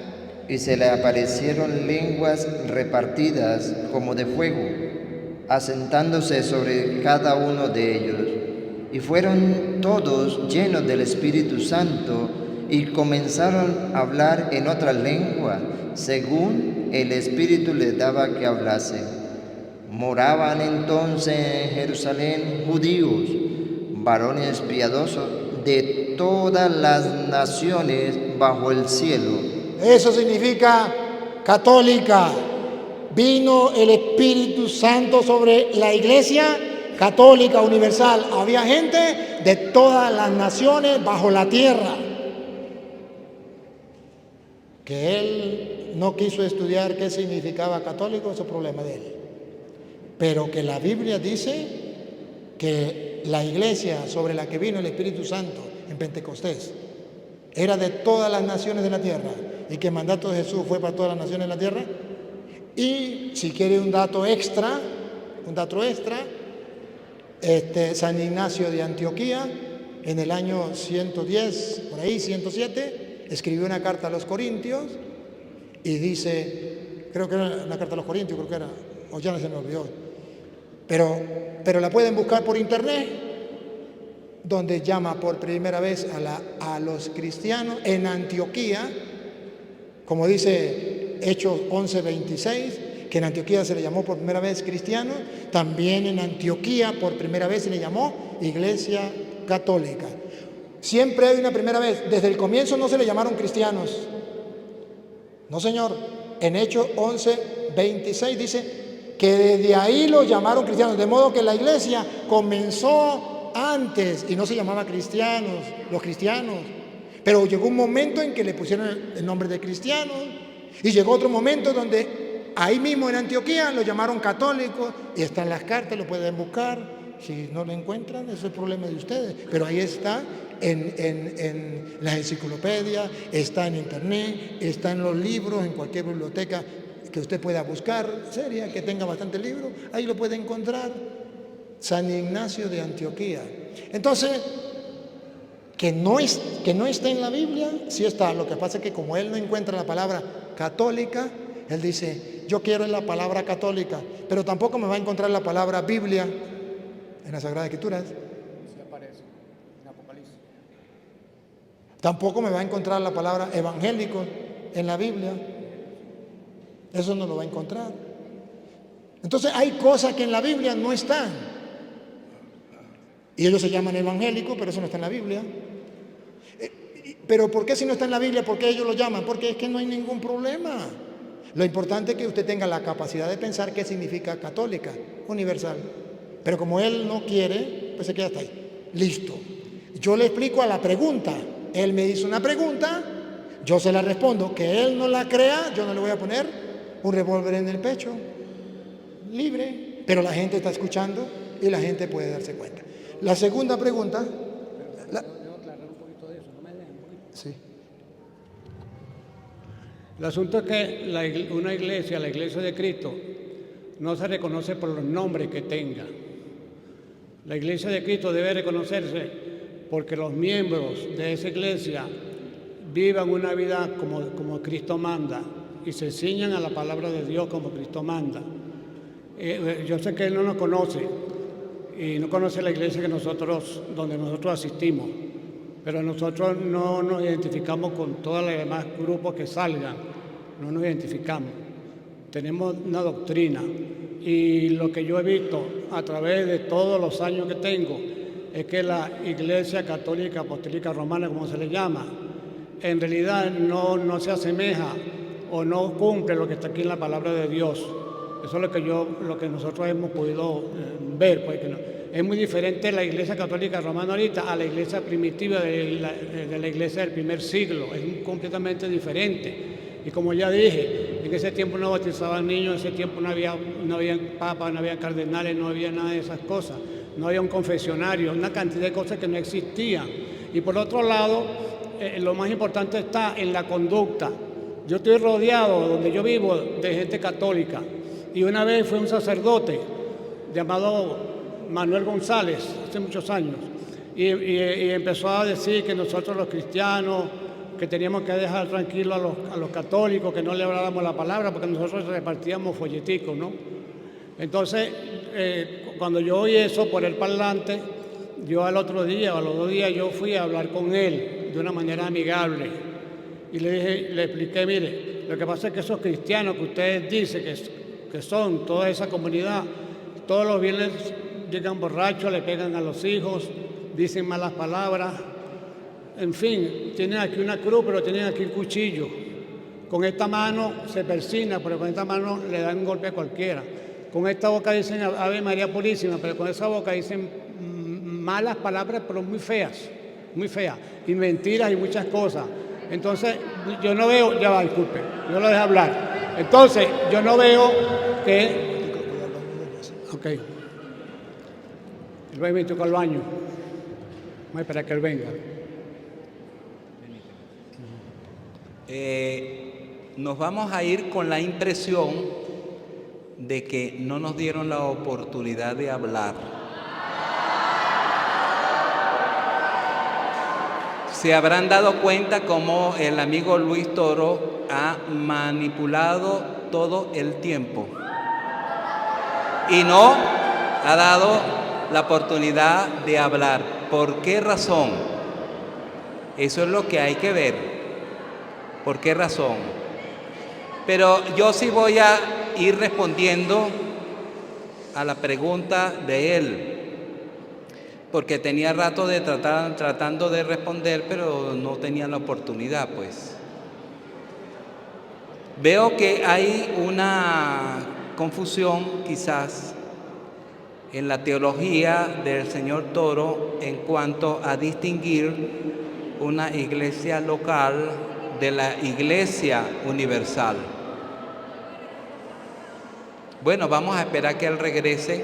Y se le aparecieron lenguas repartidas como de fuego, asentándose sobre cada uno de ellos. Y fueron todos llenos del Espíritu Santo y comenzaron a hablar en otra lengua, según el Espíritu les daba que hablasen. Moraban entonces en Jerusalén judíos, varones piadosos de todas las naciones bajo el cielo. Eso significa católica. Vino el Espíritu Santo sobre la iglesia católica, universal. Había gente de todas las naciones bajo la tierra. Que él no quiso estudiar qué significaba católico, eso es problema de él. Pero que la Biblia dice que la iglesia sobre la que vino el Espíritu Santo en Pentecostés era de todas las naciones de la tierra y que el mandato de Jesús fue para todas las naciones de la tierra. Y si quiere un dato extra, San Ignacio de Antioquía, en el año 110, por ahí 107, escribió una carta a los Corintios y dice, creo que era una carta a los Corintios, creo que era, o ya no se me olvidó, pero la pueden buscar por internet, donde llama por primera vez a los cristianos en Antioquía, como dice Hechos 11:26, que en Antioquía se le llamó por primera vez cristiano, también en Antioquía por primera vez se le llamó Iglesia Católica. Siempre hay una primera vez. Desde el comienzo no se le llamaron cristianos. No, señor. En Hechos 11:26 dice que desde ahí los llamaron cristianos. De modo que la iglesia comenzó antes y no se llamaba cristianos, los cristianos. Pero llegó un momento en que le pusieron el nombre de cristianos. Y llegó otro momento donde ahí mismo en Antioquía lo llamaron católicos. Y están las cartas, lo pueden buscar. Si no lo encuentran, eso es el problema de ustedes. Pero ahí está en las enciclopedias, está en internet, está en los libros, en cualquier biblioteca que usted pueda buscar, seria, que tenga bastante libros, ahí lo puede encontrar. San Ignacio de Antioquía. Entonces, que no esté en la Biblia, sí está. Lo que pasa es que como él no encuentra la palabra católica, él dice, yo quiero la palabra católica, pero tampoco me va a encontrar la palabra Biblia en las Sagradas Escrituras. Sí aparece en Apocalipsis. Tampoco me va a encontrar la palabra evangélico en la Biblia. Eso no lo va a encontrar. Entonces hay cosas que en la Biblia no están. Y ellos se llaman evangélicos, pero eso no está en la Biblia. Pero ¿por qué si no está en la Biblia? ¿Por qué ellos lo llaman? Porque es que no hay ningún problema. Lo importante es que usted tenga la capacidad de pensar qué significa católica, universal. Pero como él no quiere, pues se queda hasta ahí. Listo. Yo le explico a la pregunta. Él me hizo una pregunta, yo se la respondo. Que él no la crea, yo no le voy a poner un revólver en el pecho. Libre. Pero la gente está escuchando y la gente puede darse cuenta. La segunda pregunta. Debo aclarar un poquito de eso, ¿no me dejan un poquito? Sí. El asunto es que una iglesia, la iglesia de Cristo, no se reconoce por los nombres que tenga. La iglesia de Cristo debe reconocerse porque los miembros de esa iglesia vivan una vida como Cristo manda y se ciñan a la palabra de Dios como Cristo manda. Yo sé que Él no nos conoce y no conoce la iglesia donde nosotros asistimos, pero nosotros no nos identificamos con todos los demás grupos que salgan, no nos identificamos. Tenemos una doctrina y lo que yo he visto a través de todos los años que tengo es que la Iglesia Católica Apostólica Romana, como se le llama, en realidad no se asemeja o no cumple lo que está aquí en la palabra de Dios. Eso es lo que nosotros hemos podido ver, pues, que no. Es muy diferente la Iglesia Católica Romana ahorita a la Iglesia primitiva de la Iglesia del primer siglo. Es completamente diferente. Y como ya dije, en ese tiempo no bautizaban niños, en ese tiempo no había papas, no había cardenales, no había nada de esas cosas. No había un confesionario, una cantidad de cosas que no existían. Y por otro lado, lo más importante está en la conducta. Yo estoy rodeado, donde yo vivo, de gente católica. Y una vez fue un sacerdote llamado Manuel González, hace muchos años, y empezó a decir que nosotros los cristianos, que teníamos que dejar tranquilos a los católicos, que no le hablábamos la palabra, porque nosotros repartíamos folleticos, ¿no? Entonces, cuando yo oí eso por el parlante, yo al otro día o a los 2 días yo fui a hablar con él de una manera amigable y le expliqué, mire, lo que pasa es que esos cristianos que ustedes dicen que son toda esa comunidad, todos los viernes llegan borrachos, le pegan a los hijos, dicen malas palabras, en fin, tienen aquí una cruz, pero tienen aquí un cuchillo. Con esta mano se persina, pero con esta mano le dan un golpe a cualquiera. con esta boca dicen Ave María Purísima, pero con esa boca dicen malas palabras, pero muy feas, y mentiras y muchas cosas. Entonces, yo no veo, ya va, disculpe, yo lo dejo hablar. Entonces, yo no veo que... Ok. El me toca al baño. Vamos a esperar que él venga. Nos vamos a ir con la impresión de que no nos dieron la oportunidad de hablar. Se habrán dado cuenta cómo el amigo Luis Toro ha manipulado todo el tiempo y no ha dado la oportunidad de hablar. ¿Por qué razón? Eso es lo que hay que ver. ¿Por qué razón? Pero yo sí voy a ir respondiendo a la pregunta de él, porque tenía rato de tratando de responder, pero no tenía la oportunidad, pues. Veo que hay una confusión, quizás, en la teología del señor Toro en cuanto a distinguir una iglesia local de la iglesia universal. Bueno, vamos a esperar que él regrese.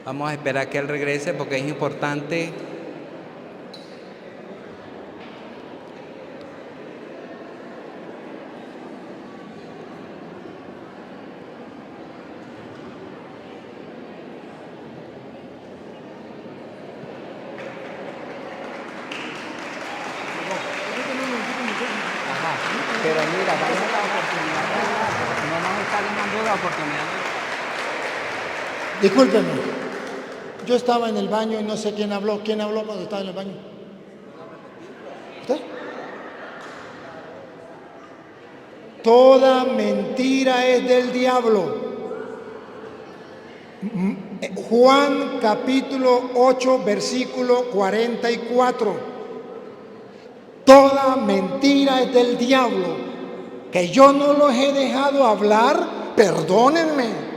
Vamos a esperar que él regrese porque es importante. Pero mira, dame la oportunidad. No nos está dando la oportunidad. Discúlpeme. Yo estaba en el baño y no sé quién habló. ¿Quién habló cuando estaba en el baño? ¿Usted? Toda mentira es del diablo. Juan capítulo 8, versículo 44. Toda mentira es del diablo. Que yo no los he dejado hablar, perdónenme.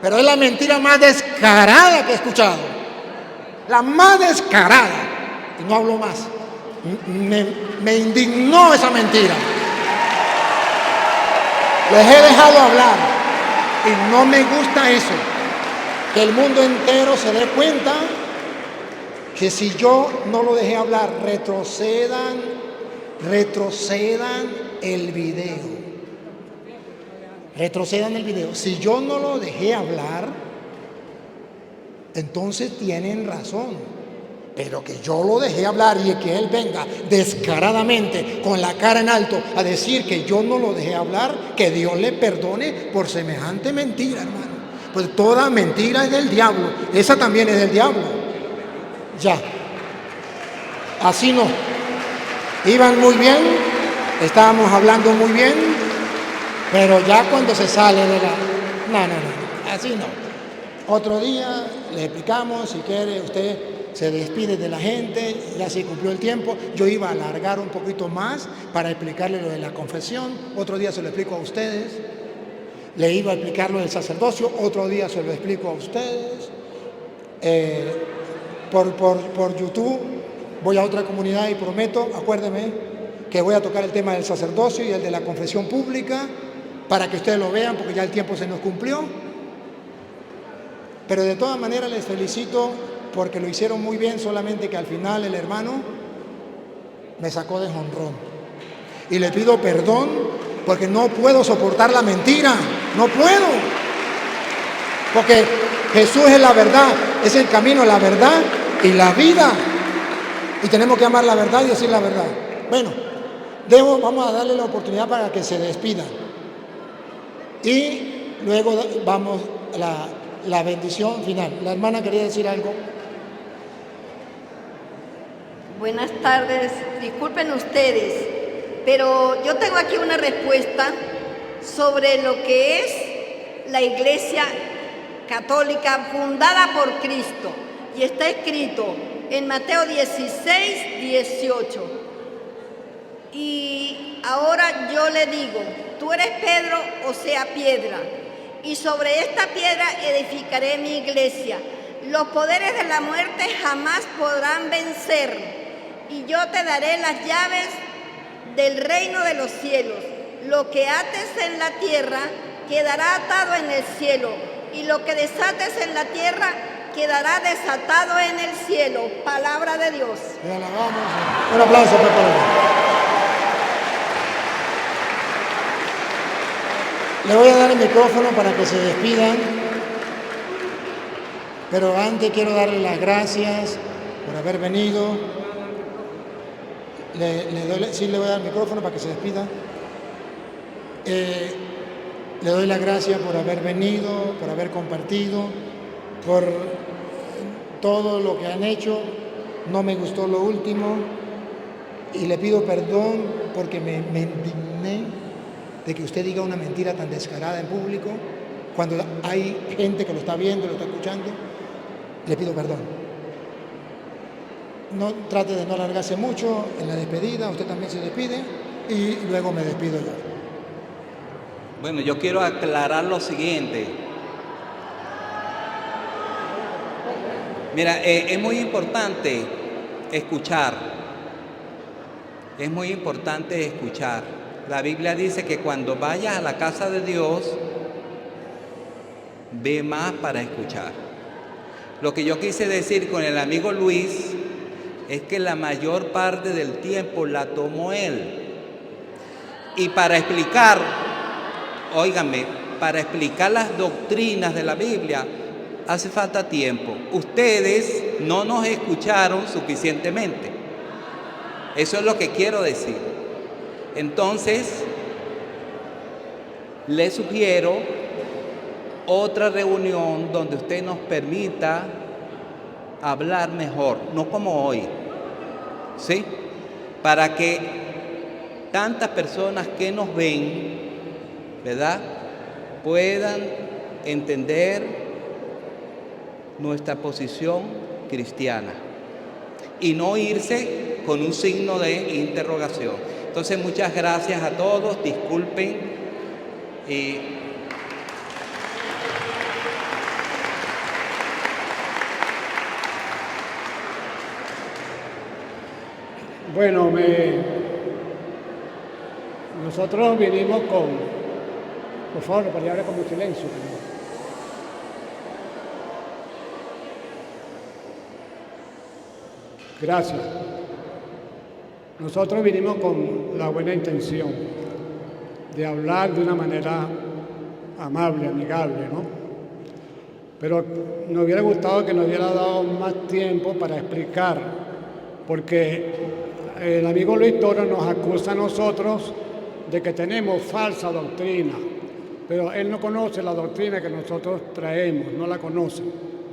Pero es la mentira más descarada que he escuchado. La más descarada. Y no hablo más. Me indignó esa mentira. Les he dejado hablar. Y no me gusta eso. Que el mundo entero se dé cuenta que si yo no lo dejé hablar, retrocedan el video. Retrocedan el video. Si yo no lo dejé hablar, entonces tienen razón. Pero que yo lo dejé hablar y que él venga descaradamente, con la cara en alto, a decir que yo no lo dejé hablar, que Dios le perdone por semejante mentira, hermano. Pues toda mentira es del diablo. Esa también es del diablo. Ya. Así no. Iban muy bien, estábamos hablando muy bien. Pero ya cuando se sale de la... No, así no. Otro día le explicamos, si quiere usted se despide de la gente, ya se cumplió el tiempo. Yo iba a alargar un poquito más para explicarle lo de la confesión. Otro día se lo explico a ustedes. Le iba a explicar lo del sacerdocio. Otro día se lo explico a ustedes. Por YouTube voy a otra comunidad y prometo, acuérdeme, que voy a tocar el tema del sacerdocio y el de la confesión pública, para que ustedes lo vean, porque ya el tiempo se nos cumplió. Pero de todas maneras les felicito porque lo hicieron muy bien, solamente que al final el hermano me sacó de jonrón. Y le pido perdón porque no puedo soportar la mentira, no puedo. Porque Jesús es la verdad, es el camino, la verdad y la vida. Y tenemos que amar la verdad y decir la verdad. Bueno, vamos a darle la oportunidad para que se despidan. Y luego vamos a la bendición final. La hermana quería decir algo. Buenas tardes, disculpen ustedes, pero yo tengo aquí una respuesta sobre lo que es la Iglesia Católica fundada por Cristo. Y está escrito en Mateo 16, 18. Y ahora yo le digo, tú eres Pedro, o sea, piedra, y sobre esta piedra edificaré mi iglesia. Los poderes de la muerte jamás podrán vencer, y yo te daré las llaves del reino de los cielos. Lo que ates en la tierra quedará atado en el cielo, y lo que desates en la tierra quedará desatado en el cielo. Palabra de Dios. Le alabamos. Un aplauso, Pepe. Le voy a dar el micrófono para que se despidan, pero antes quiero darle las gracias por haber venido. Sí, le voy a dar el micrófono para que se despida. Le doy las gracias por haber venido, por haber compartido, por todo lo que han hecho. No me gustó lo último y le pido perdón porque me indigné de que usted diga una mentira tan descarada en público cuando hay gente que lo está viendo, lo está escuchando. Le pido perdón. No trate de no alargarse mucho en la despedida, usted también se despide y luego me despido yo. Bueno, yo quiero aclarar lo siguiente. Mira, es muy importante escuchar. Es muy importante escuchar. La Biblia dice que cuando vayas a la casa de Dios, ve más para escuchar. Lo que yo quise decir con el amigo Luis es que la mayor parte del tiempo la tomó él. Y para explicar, óigame, para explicar las doctrinas de la Biblia, hace falta tiempo. Ustedes no nos escucharon suficientemente. Eso es lo que quiero decir. Entonces, le sugiero otra reunión donde usted nos permita hablar mejor, no como hoy, ¿sí? Para que tantas personas que nos ven, ¿verdad?, puedan entender nuestra posición cristiana y no irse con un signo de interrogación. Entonces, muchas gracias a todos, disculpen. Bueno, nosotros vinimos con, por favor, para que hable como silencio. Gracias. Nosotros vinimos con la buena intención de hablar de una manera amable, amigable, ¿no? Pero nos hubiera gustado que nos hubiera dado más tiempo para explicar, porque el amigo Luis Toro nos acusa a nosotros de que tenemos falsa doctrina, pero él no conoce la doctrina que nosotros traemos, no la conoce,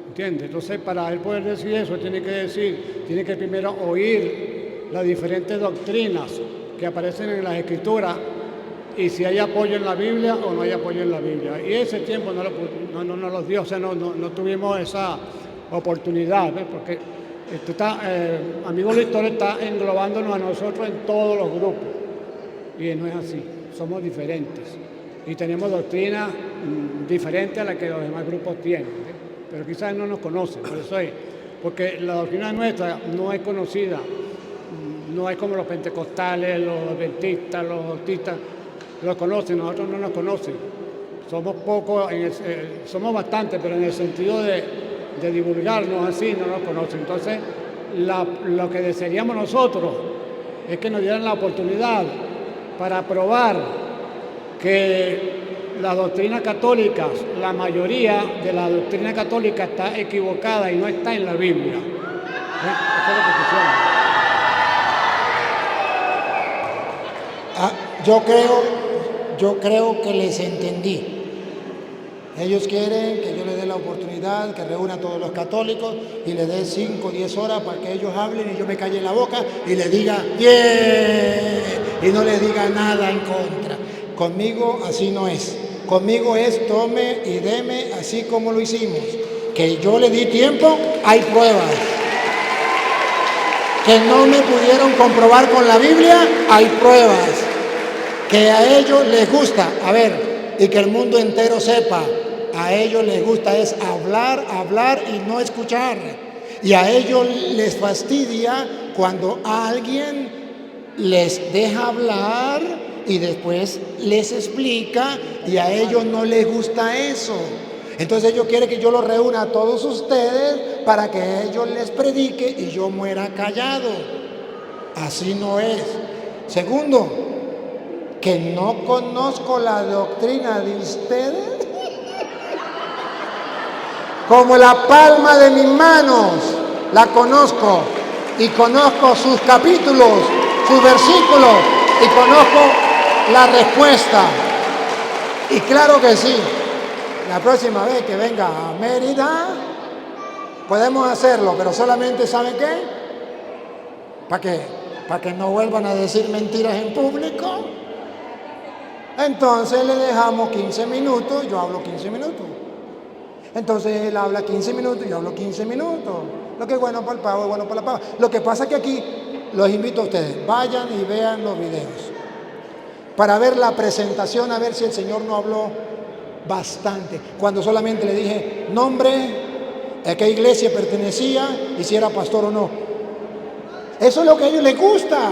¿entiende? Entonces, para él poder decir eso, tiene que primero oír las diferentes doctrinas que aparecen en las Escrituras y si hay apoyo en la Biblia o no hay apoyo en la Biblia. Y ese tiempo no nos lo dio, o sea, no tuvimos esa oportunidad, ¿ves? Porque amigo Luis Toro está englobándonos a nosotros en todos los grupos y no es así, somos diferentes y tenemos doctrinas diferentes a las que los demás grupos tienen, ¿ves? Pero quizás no nos conocen, por eso es, porque la doctrina nuestra no es conocida. No es como los pentecostales, los adventistas, los bautistas, los conocen, nosotros no nos conocen. Somos pocos, somos bastantes, pero en el sentido de divulgarnos así no nos conocen. Entonces, lo que desearíamos nosotros es que nos dieran la oportunidad para probar que las doctrinas católicas, la mayoría de la doctrina católica está equivocada y no está en la Biblia. Eso es lo que quisiera. Yo creo que les entendí. Ellos quieren que yo les dé la oportunidad, que reúna a todos los católicos y les dé 5 o 10 horas para que ellos hablen y yo me calle la boca y les diga bien y no les diga nada en contra. Conmigo así no es. Conmigo es tome y deme así como lo hicimos. Que yo le di tiempo, hay pruebas. Que no me pudieron comprobar con la Biblia, hay pruebas. que a ellos les gusta, a ver, y que el mundo entero sepa, a ellos les gusta es hablar, hablar y no escuchar. Y a ellos les fastidia cuando alguien les deja hablar y después les explica, y a ellos no les gusta eso. Entonces ellos quieren que yo los reúna a todos ustedes para que ellos les predique y yo muera callado. Así no es. Segundo, que no conozco la doctrina de ustedes como la palma de mis manos. La conozco, y conozco sus capítulos, sus versículos, y conozco la respuesta. Y claro que sí, la próxima vez que venga a Mérida podemos hacerlo, pero solamente ¿saben qué? Para que no vuelvan a decir mentiras en público. Entonces le dejamos 15 minutos, yo hablo 15 minutos. Entonces él habla 15 minutos, yo hablo 15 minutos. Lo que es bueno para el pavo es bueno para la pava. Lo que pasa es que aquí los invito a ustedes, vayan y vean los videos para ver la presentación, a ver si el Señor no habló bastante. Cuando solamente le dije nombre, a qué iglesia pertenecía y si era pastor o no. Eso es lo que a ellos les gusta.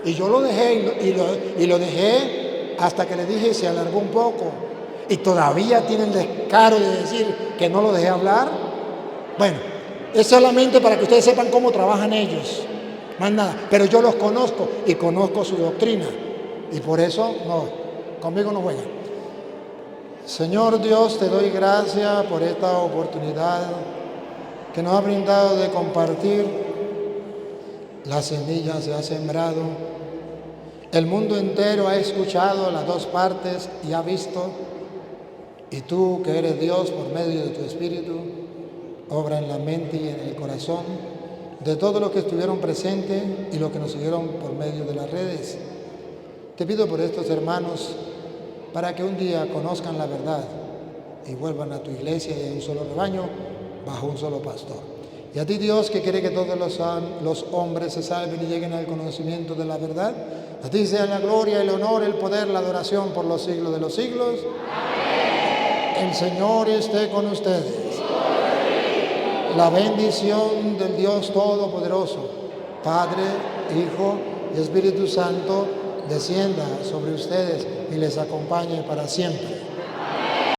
Y yo lo dejé y lo dejé hasta que le dije, se alargó un poco. Y todavía tienen descaro de decir que no lo dejé hablar. Bueno, es solamente para que ustedes sepan cómo trabajan ellos, más nada. Pero yo los conozco y conozco su doctrina, y por eso no, conmigo no juegan. Señor Dios, te doy gracias por esta oportunidad que nos ha brindado de compartir. La semilla se ha sembrado, el mundo entero ha escuchado las dos partes y ha visto. Y tú, que eres Dios por medio de tu Espíritu, obra en la mente y en el corazón de todos los que estuvieron presentes y los que nos siguieron por medio de las redes. Te pido por estos hermanos para que un día conozcan la verdad y vuelvan a tu iglesia y a un solo rebaño bajo un solo pastor. Y a ti, Dios, que quiere que todos los hombres se salven y lleguen al conocimiento de la verdad, a ti sea la gloria, el honor, el poder, la adoración por los siglos de los siglos. Amén. El Señor esté con ustedes. La bendición del Dios Todopoderoso, Padre, Hijo y Espíritu Santo, descienda sobre ustedes y les acompañe para siempre.